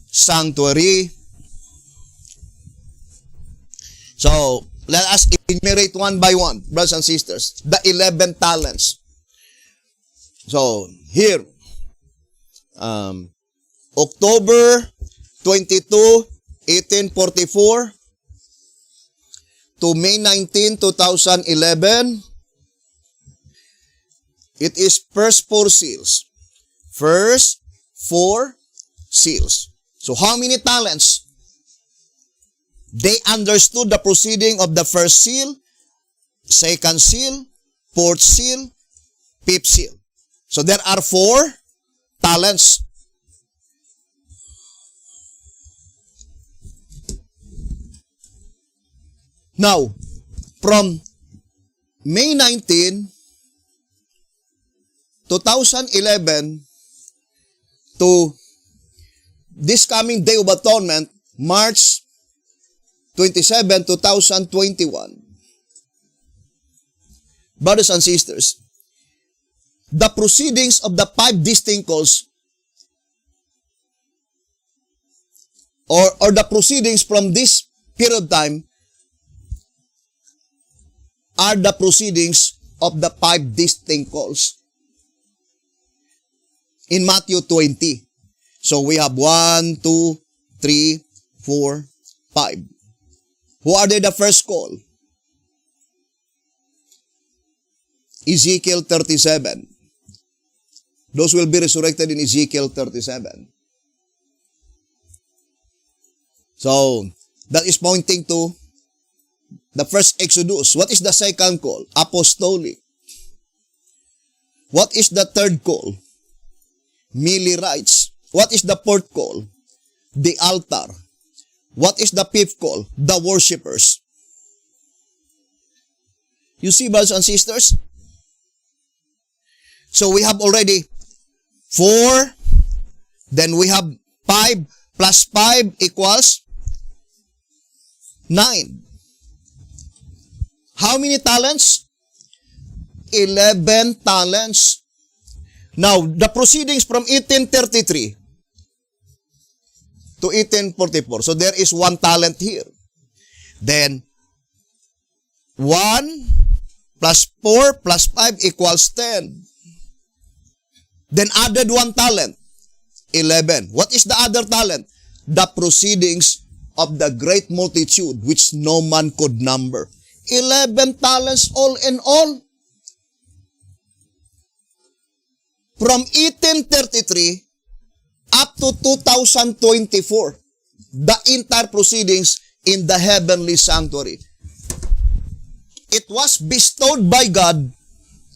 sanctuary. So, let us enumerate one by one, brothers and sisters, the 11 talents. So, here, October 22, 1844 to May 19, 2011, it is first 4 seals. First 4 seals. So how many talents? They understood the proceeding of the first seal, second seal, fourth seal, fifth seal. So there are 4 talents. Now, from May 19, 2011 to this coming Day of Atonement, March 27, 2021. Brothers and sisters, the proceedings of the 5 distinct calls or the proceedings from this period of time are the proceedings of the 5 distinct calls in Matthew 20. So we have 1, 2, 3, 4, 5. Who are they the first call? Ezekiel 37. Those will be resurrected in Ezekiel 37. So, that is pointing to the first Exodus. What is the second call? Apostolic. What is the third call? Millerites. What is the fourth call? The altar. What is the fifth call? The worshippers. You see, brothers and sisters? So we have already 4, then we have 5 plus 5 equals 9. How many talents? 11 talents. Now, the proceedings from 1833 to 1844. So there is 1 talent here. Then, 1 plus 4 plus 5 equals 10. Then added 1 talent, 11. What is the other talent? The proceedings of the great multitude which no man could number. 11 talents all in all. From 1833 up to 2024, the entire proceedings in the heavenly sanctuary. It was bestowed by God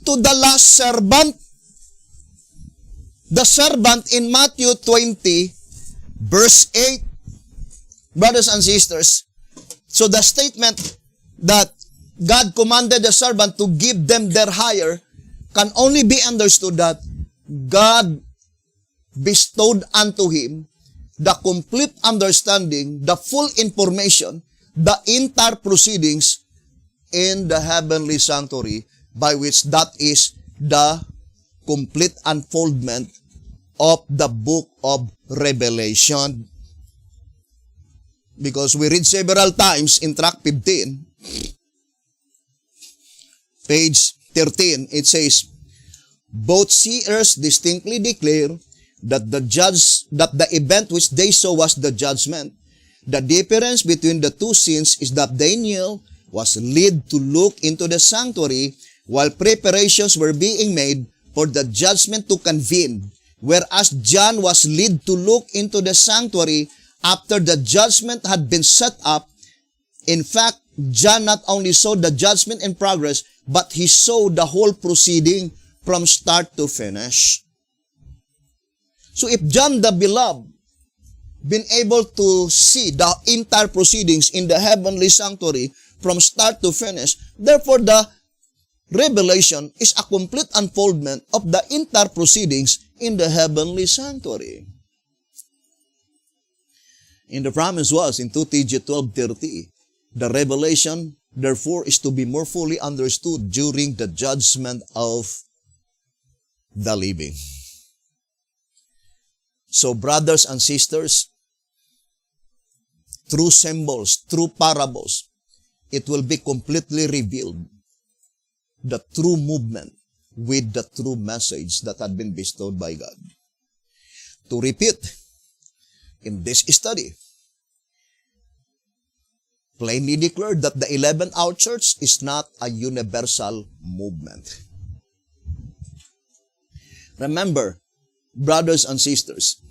to the last servant. The servant in Matthew 20, verse 8. Brothers and sisters, so the statement that God commanded the servant to give them their hire can only be understood that God bestowed unto him the complete understanding, the full information, the entire proceedings in the heavenly sanctuary, by which that is the complete unfoldment of the book of Revelation. Because we read several times in track 15, page 13, it says, both seers distinctly declare that the event which they saw was the judgment. The difference between the two scenes is that Daniel was led to look into the sanctuary while preparations were being made for the judgment to convene, whereas John was led to look into the sanctuary after the judgment had been set up. In fact, John not only saw the judgment in progress, but he saw the whole proceeding from start to finish. So if John the Beloved been able to see the entire proceedings in the heavenly sanctuary from start to finish, therefore the Revelation is a complete unfoldment of the entire proceedings in the heavenly sanctuary. And the promise was in 2 TG 12:30, the revelation, therefore, is to be more fully understood during the judgment of the living. So, brothers and sisters, through symbols, through parables, it will be completely revealed the true movement with the true message that had been bestowed by God. To repeat, in this study, plainly declared that the 11th-hour church is not a universal movement. Remember, brothers and sisters,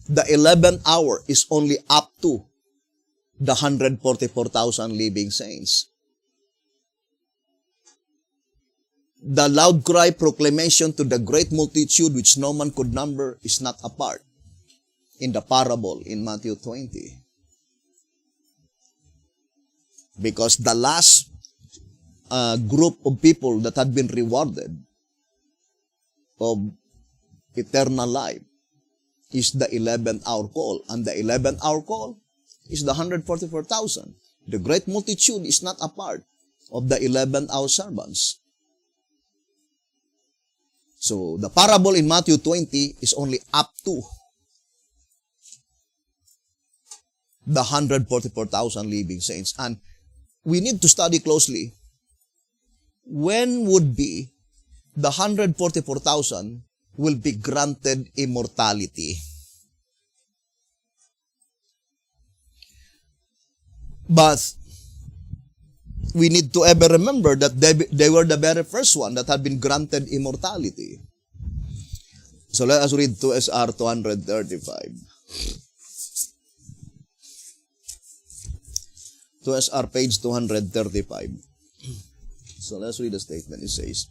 the 11th hour is only up to the 144,000 living saints. The loud cry proclamation to the great multitude which no man could number is not a part in the parable in Matthew 20. Because the last group of people that had been rewarded of eternal life is the 11th hour call. And the 11th hour call is the 144,000. The great multitude is not a part of the 11th hour servants. So, the parable in Matthew 20 is only up to the 144,000 living saints. And we need to study closely when would be the 144,000 will be granted immortality. But we need to ever remember that they were the very first one that had been granted immortality. So let us read 2SR 235. 2SR page 235. So let's read the statement. It says,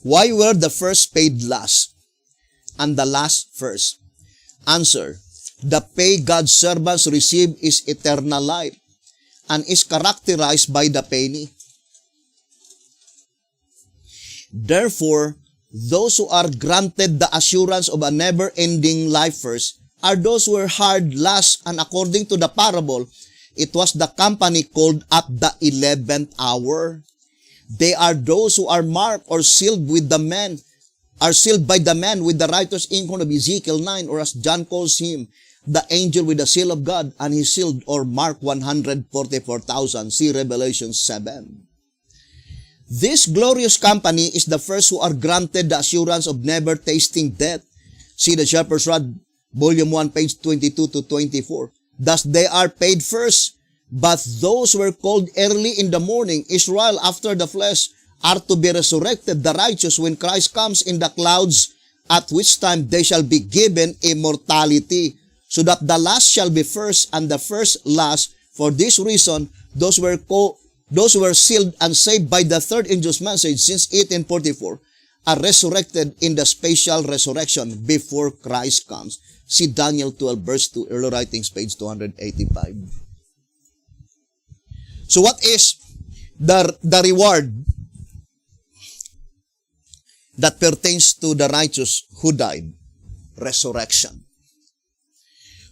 why were the first paid last and the last first? Answer, the pay God's servants receive is eternal life and is characterized by the penny. Therefore, those who are granted the assurance of a never-ending life first are those who were hard last, and according to the parable, it was the company called at the 11th hour. They are those who are marked or sealed by the man with the righteous inkhorn of Ezekiel 9, or as John calls him, the angel with the seal of God, and he sealed or marked 144,000. See Revelation 7. This glorious company is the first who are granted the assurance of never tasting death. See the Shepherd's Rod, Volume 1, page 22 to 24. Thus they are paid first, but those who were called early in the morning, Israel after the flesh, are to be resurrected, the righteous, when Christ comes in the clouds, at which time they shall be given immortality, so that the last shall be first and the first last. For this reason, those who were sealed and saved by the third angel's message since 1844 are resurrected in the spatial resurrection before Christ comes. See Daniel 12 verse 2, Early Writings, page 285. So what is the reward that pertains to the righteous who died? Resurrection.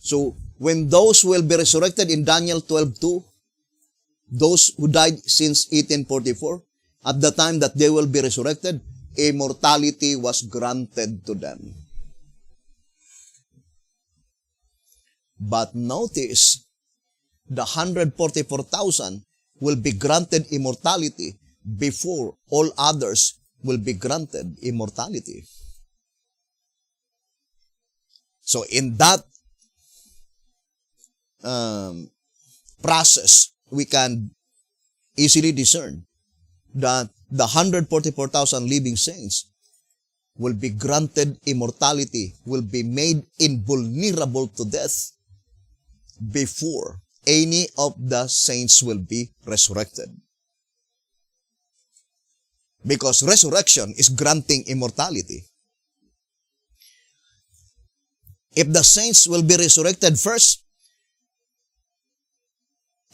So when those will be resurrected in Daniel 12:2, those who died since 1844, at the time that they will be resurrected, immortality was granted to them. But notice, the 144,000 will be granted immortality before all others will be granted immortality. So in that process, we can easily discern that the 144,000 living saints will be granted immortality, will be made invulnerable to death before any of the saints will be resurrected. Because resurrection is granting immortality. If the saints will be resurrected first,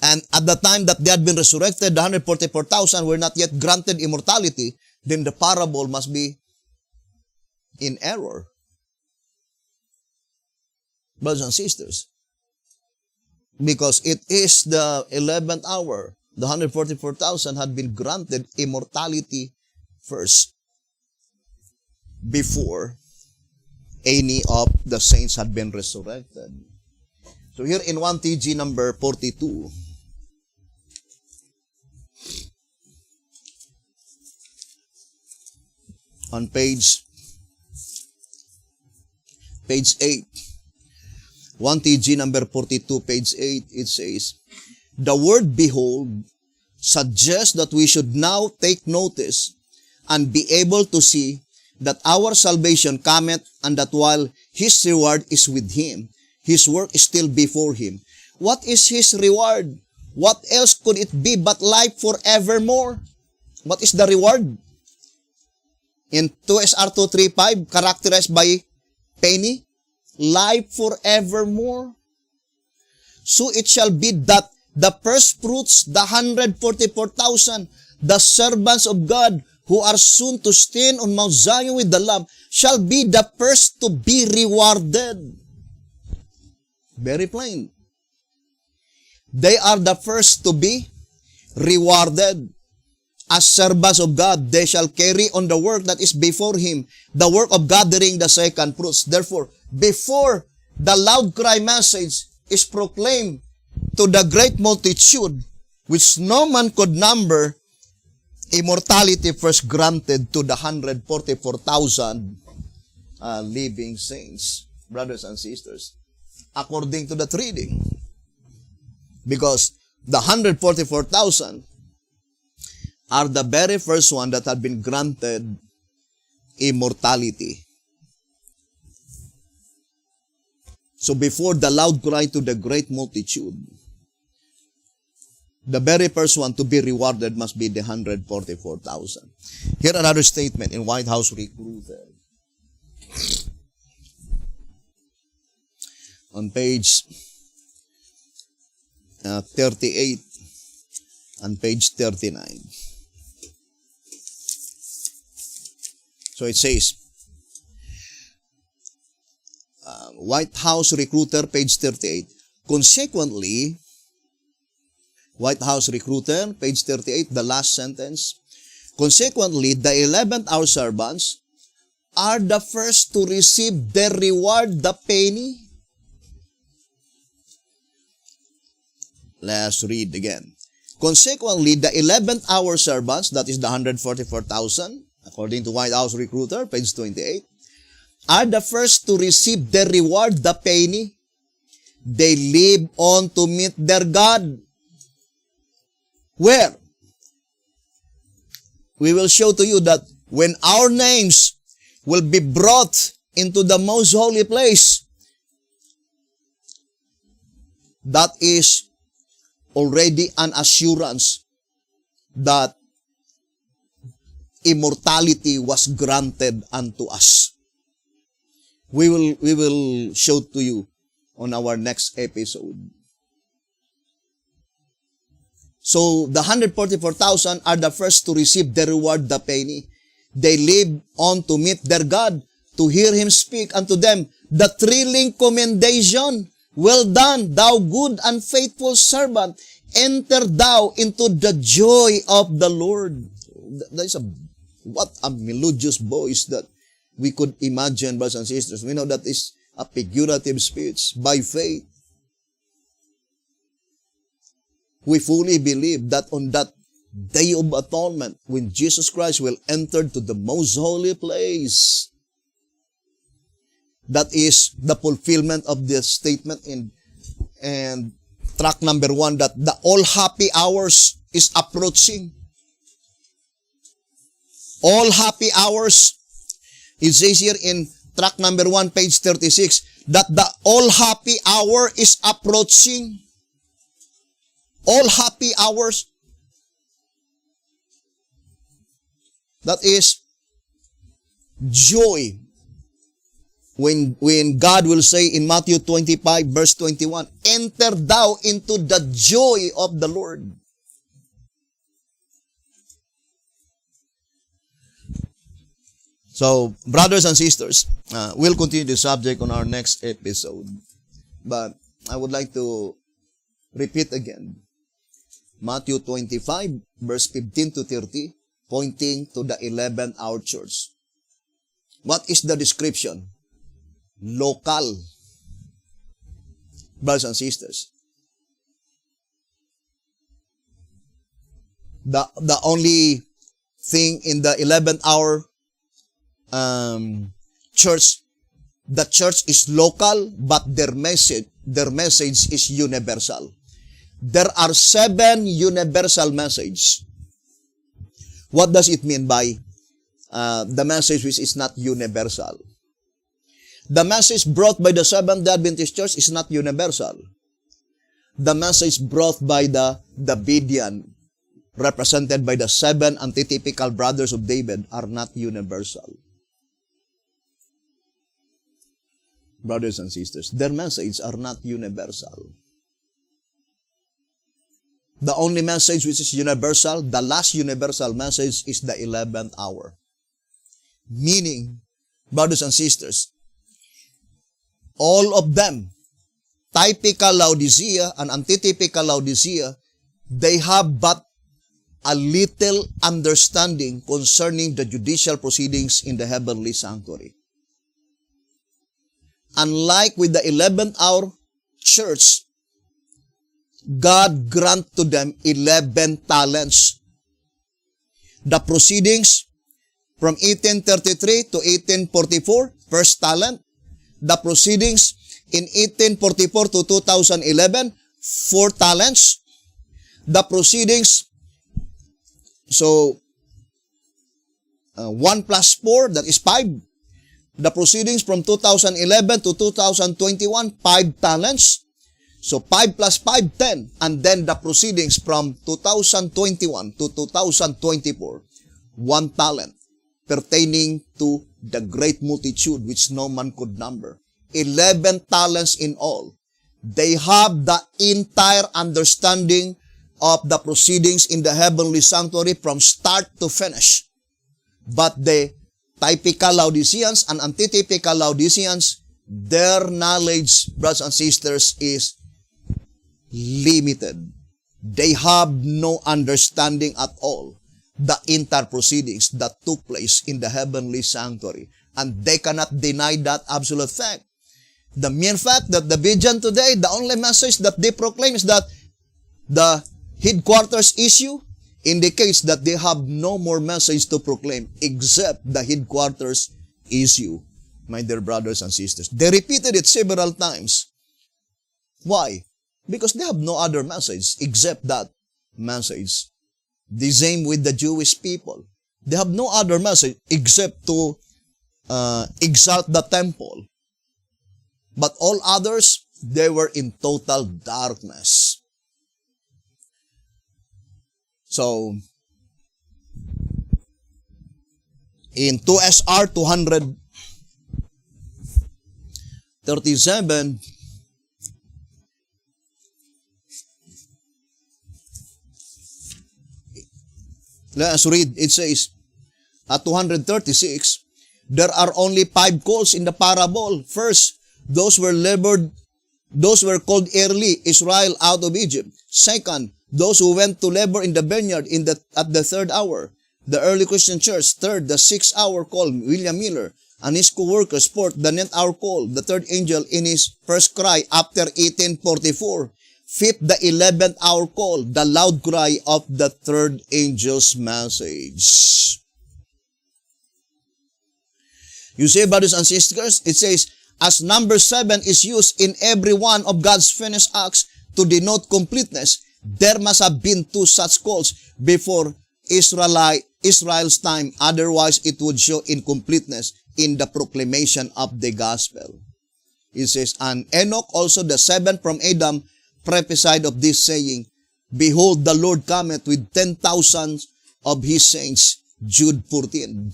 and at the time that they had been resurrected, the 144,000 were not yet granted immortality, then the parable must be in error. Brothers and sisters, because it is the 11th hour, the 144,000 had been granted immortality first before any of the saints had been resurrected. So here in 1 TG number 42, on page 8, 1 TG number 42, page 8, it says, the word behold suggests that we should now take notice and be able to see that our salvation cometh, and that while his reward is with him, his work is still before him. What is his reward? What else could it be but life forevermore? What is the reward? In 2SR 235, characterized by penny, life forevermore. So it shall be that the first fruits, the 144,000, the servants of God, who are soon to stand on Mount Zion with the Lamb, shall be the first to be rewarded. Very plain. They are the first to be rewarded. As servants of God, they shall carry on the work that is before him, the work of gathering the second fruits. Therefore, before the loud cry message is proclaimed to the great multitude, which no man could number, immortality first granted to the 144,000 living saints, brothers and sisters, according to that reading. Because the 144,000 are the very first one that had been granted immortality. So before the loud cry to the great multitude, the very first one to be rewarded must be the 144,000. Here another statement in White House Recruiter. On page 38 and page 39. So it says, White House Recruiter, page 38. Consequently, White House Recruiter, page 38, the last sentence. Consequently, the 11th hour servants are the first to receive their reward, the penny. Let's read again. Consequently, the 11th hour servants, that is the 144,000, according to White House Recruiter, page 28, are the first to receive their reward, the penny. They live on to meet their God. Where? We will show to you that when our names will be brought into the most holy place, that is already an assurance that immortality was granted unto us. We will show to you on our next episode. So the 144,000 are the first to receive the reward, the penny. They live on to meet their God, to hear Him speak unto them the thrilling commendation. Well done, thou good and faithful servant. Enter thou into the joy of the Lord. That is what a melodious voice that we could imagine, brothers and sisters. We know that is a figurative speech by faith. We fully believe that on that day of atonement, when Jesus Christ will enter to the most holy place, that is the fulfillment of the statement in track number 1 that the all happy hours is approaching. All happy hours. It says here in track number 1, page 36, that the all happy hour is approaching. All happy hours. That is joy. When God will say in Matthew 25 verse 21, enter thou into the joy of the Lord. So, brothers and sisters, we'll continue the subject on our next episode. But I would like to repeat again. Matthew 25 verse 15 to 30, pointing to the 11th hour church. What is the description? Local. Brothers and sisters. The only thing in the 11th hour church, the church is local, but their message is universal. There are 7 universal messages. What does it mean by the message which is not universal? The message brought by the Seventh-day Adventist Church is not universal. The message brought by the Davidian, represented by the 7 antitypical brothers of David, are not universal. Brothers and sisters, their messages are not universal. The only message which is universal, the last universal message, is the 11th hour. Meaning, brothers and sisters, all of them, typical Laodicea and antitypical Laodicea, they have but a little understanding concerning the judicial proceedings in the heavenly sanctuary. Unlike with the 11th hour church, God grant to them 11 talents. The proceedings from 1833 to 1844, first talent. The proceedings in 1844 to 2011, 4 talents. The proceedings, so 1 plus 4, that is 5. The proceedings from 2011 to 2021, 5 talents. So 5 plus 5, 10. And then the proceedings from 2021 to 2024, 1 talent pertaining to the great multitude which no man could number. 11 talents in all. They have the entire understanding of the proceedings in the heavenly sanctuary from start to finish. But the typical Laodiceans and antitypical Laodiceans, their knowledge, brothers and sisters, is limited. They have no understanding at all the entire proceedings that took place in the heavenly sanctuary. And they cannot deny that absolute fact. The mere fact that the Vision today, the only message that they proclaim is that the headquarters issue indicates that they have no more message to proclaim except the headquarters issue, my dear brothers and sisters. They repeated it several times. Why? Because they have no other message except that message. The same with the Jewish people. They have no other message except to exalt the temple. But all others, they were in total darkness. So, in 2SR 237, let us read. It says, at 236, there are only 5 calls in the parable. First, those were called early Israel out of Egypt. Second, those who went to labor in the vineyard at the 3rd hour, the early Christian church. Third, the 6th hour call, William Miller and his co-workers. Fourth, the 9th hour call, the 3rd angel in his first cry after 1844. Fifth, the 11th hour call, the loud cry of the 3rd angel's message. You see, brothers and sisters, it says, as number 7 is used in every one of God's finished acts to denote completeness, there must have been 2 such calls before Israel's time. Otherwise, it would show incompleteness in the proclamation of the gospel. It says, and Enoch also the 7th from Adam prophesied of this, saying, behold, the Lord cometh with 10,000 of his saints. Jude 14.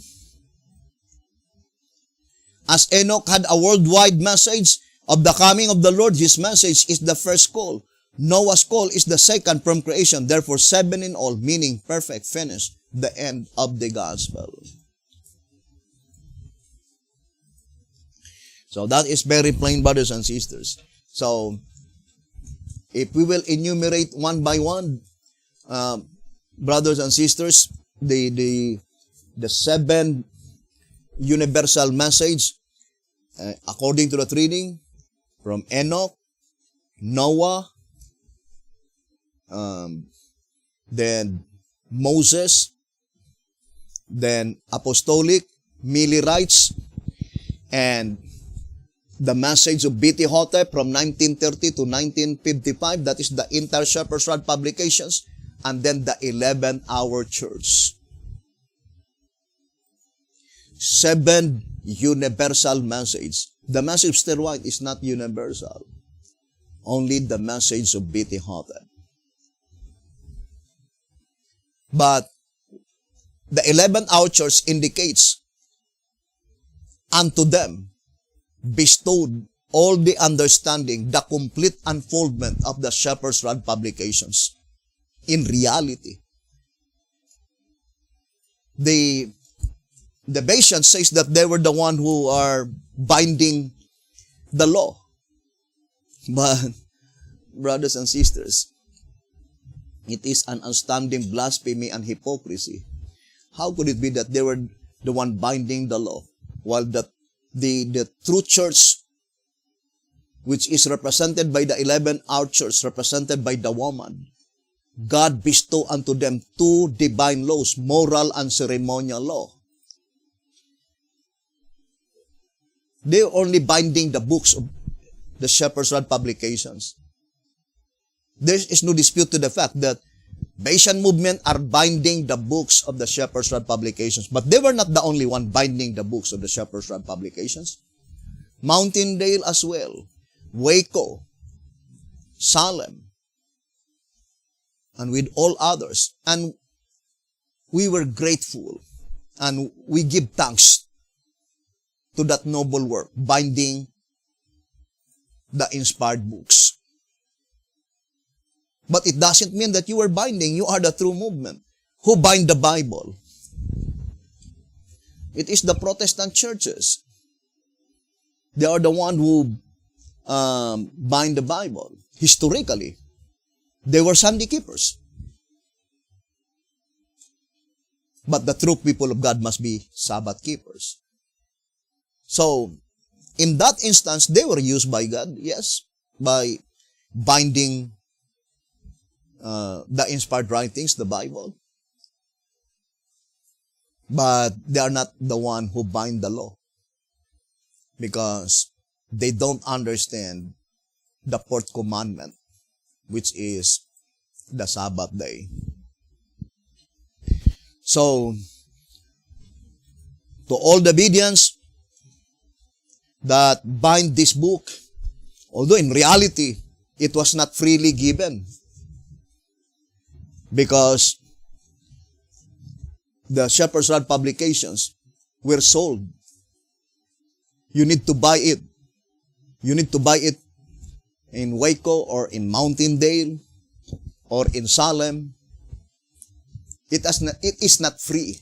As Enoch had a worldwide message of the coming of the Lord, his message is the first call. Noah's call is the second from creation. Therefore, 7 in all, meaning perfect, finished, the end of the gospel. So that is very plain, brothers and sisters. So, if we will enumerate one by one, brothers and sisters, the 7 universal message, according to the reading, from Enoch, Noah, then Moses, then Apostolic, Millerites, and the message of B.T. Hotep from 1930 to 1955, that is the entire Shepherd's Rod publications, and then the 11th hour church. 7 universal message. The message of Still White is not universal. Only the message of B.T. Hotep. But the 11th hour church indicates unto them bestowed all the understanding, the complete unfoldment of the Shepherd's Rod publications. In reality, the Bayesian says that they were the one who are binding the law. But, brothers and sisters, it is an astounding blasphemy and hypocrisy. How could it be that they were the one binding the law, while the true church, which is represented by the 11th hour church, represented by the woman, God bestow unto them 2 divine laws, moral and ceremonial law. They are only binding the books of the Shepherd's Rod publications. There is no dispute to the fact that Bayesian movement are binding the books of the Shepherd's Rod publications. But they were not the only one binding the books of the Shepherd's Rod publications. Mountaindale as well, Waco, Salem, and with all others. And we were grateful and we give thanks to that noble work, binding the inspired books. But it doesn't mean that you are binding. You are the true movement. Who bind the Bible? It is the Protestant churches. They are the one who bind the Bible. Historically, they were Sunday keepers. But the true people of God must be Sabbath keepers. So, in that instance, they were used by God, yes, by binding the inspired writings, the Bible. But they are not the one who bind the law, because they don't understand the fourth commandment, which is the Sabbath day. So, to all the Bereans that bind this book, although in reality, it was not freely given, because the Shepherd's Rod publications were sold. You need to buy it. You need to buy it in Waco or in Mountaindale or in Salem. It is not free.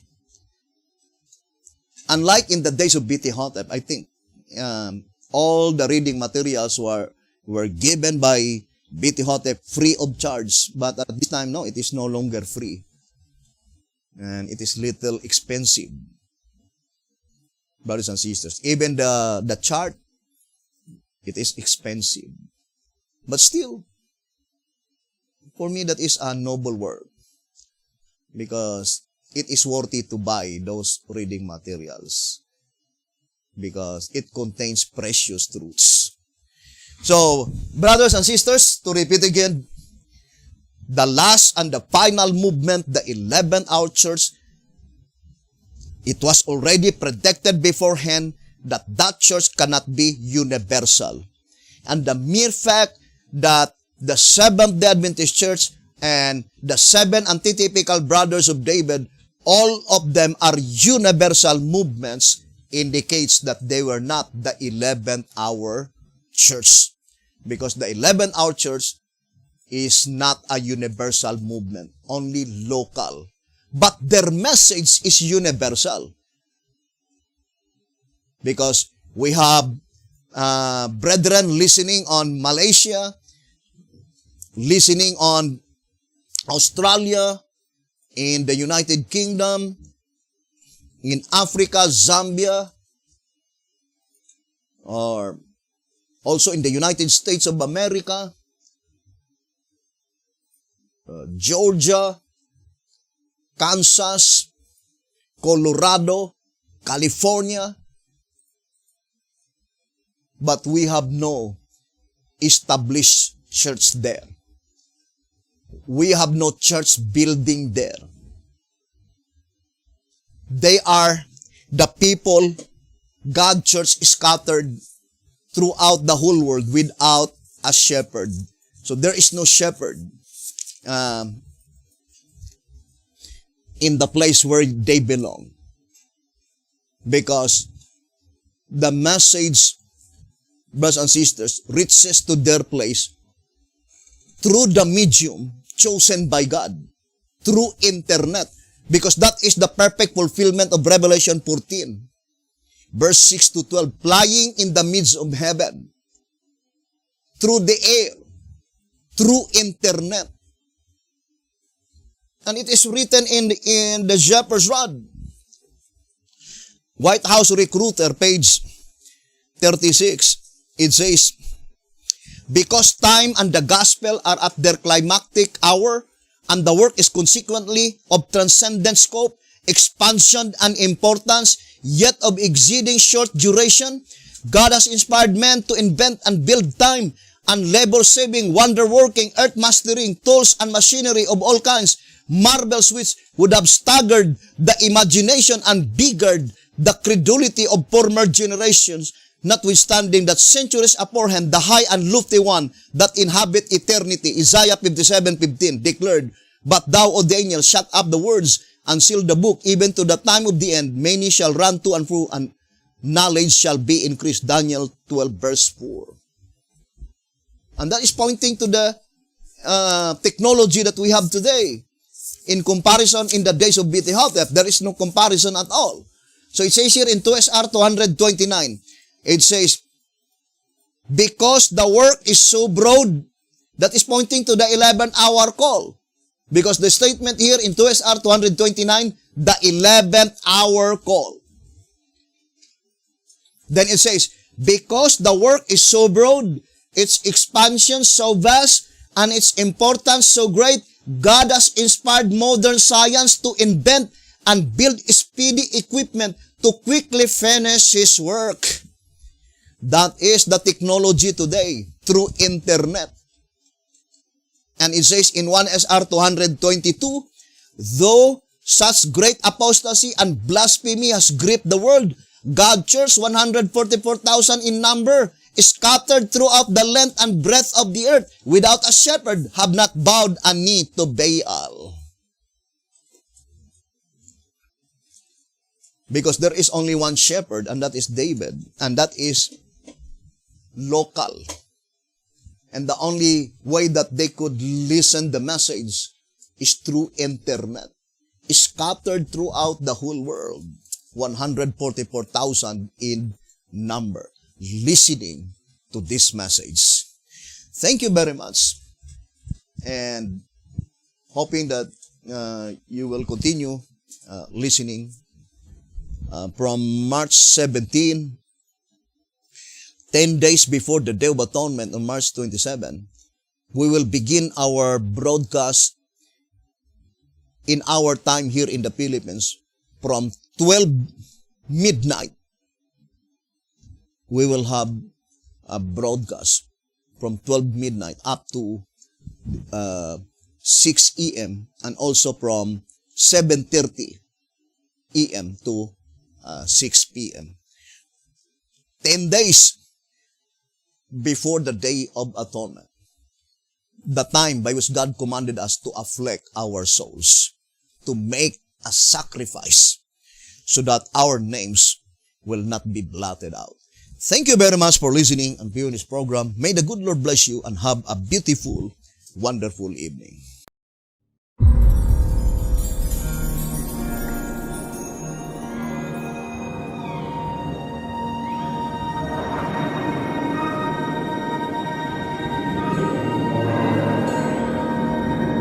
Unlike in the days of B.T. Hotep, I think all the reading materials were given by B.T. Hotep free of charge. But at this time, no, it is no longer free. And it is little expensive. Brothers and sisters, even the chart, it is expensive. But still, for me, that is a noble work, because it is worthy to buy those reading materials, because it contains precious truths. So, brothers and sisters, to repeat again, the last and the final movement, the 11th hour church, it was already predicted beforehand that that church cannot be universal. And the mere fact that the Seventh-day Adventist Church and the seven antitypical brothers of David, all of them are universal movements, indicates that they were not the 11th hour church. Because the 11th hour church is not a universal movement, only local. But their message is universal. Because we have brethren listening on Malaysia, listening on Australia, in the United Kingdom, in Africa, Zambia, or also in the United States of America, Georgia, Kansas, Colorado, California. But we have no established church there. We have no church building there. They are the people, God church scattered throughout the whole world without a shepherd. So there is no shepherd in the place where they belong. Because the message, brothers and sisters, reaches to their place through the medium chosen by God, through internet. Because that is the perfect fulfillment of Revelation 14, verse 6 to 12, flying in the midst of heaven, through the air, through internet. And it is written in the Shepherd's Rod. White House Recruiter, page 36, it says, because time and the gospel are at their climactic hour, and the work is consequently of transcendent scope, expansion, and importance, yet of exceeding short duration, God has inspired men to invent and build time and labor-saving, wonder-working, earth-mastering tools and machinery of all kinds, marvels which would have staggered the imagination and beggared the credulity of former generations, notwithstanding that centuries aforehand, the high and lofty one that inhabit eternity, Isaiah 57:15, declared, But thou, O Daniel, shut up the words and seal the book, even to the time of the end. Many shall run to and fro, and knowledge shall be increased. Daniel 12:4. And that is pointing to the technology that we have today. In comparison, in the days of BT Hotep, there is no comparison at all. So it says here in 2SR 229, it says, because the work is so broad, that is pointing to the 11th-hour call. Because the statement here in 2SR 229, the 11th-hour call. Then it says, because the work is so broad, its expansion so vast, and its importance so great, God has inspired modern science to invent and build speedy equipment to quickly finish His work. That is the technology today through internet. And it says in 1SR 222, though such great apostasy and blasphemy has gripped the world, God's church, 144,000 in number, scattered throughout the length and breadth of the earth, without a shepherd, have not bowed a knee to Baal. Because there is only one shepherd, and that is David, and that is local. And the only way that they could listen the message is through internet, scattered throughout the whole world, 144,000 in number, listening to this message. Thank you very much, and hoping that you will continue listening from March 17, 10 days before the Day of Atonement on March 27, we will begin our broadcast in our time here in the Philippines from 12 midnight. We will have a broadcast from 12 midnight up to 6 a.m. and also from 7:30 a.m. to 6 p.m. 10 days before the Day of Atonement, the time by which God commanded us to afflict our souls, to make a sacrifice so that our names will not be blotted out. Thank you very much for listening and viewing this program. May the good Lord bless you and have a beautiful, wonderful evening.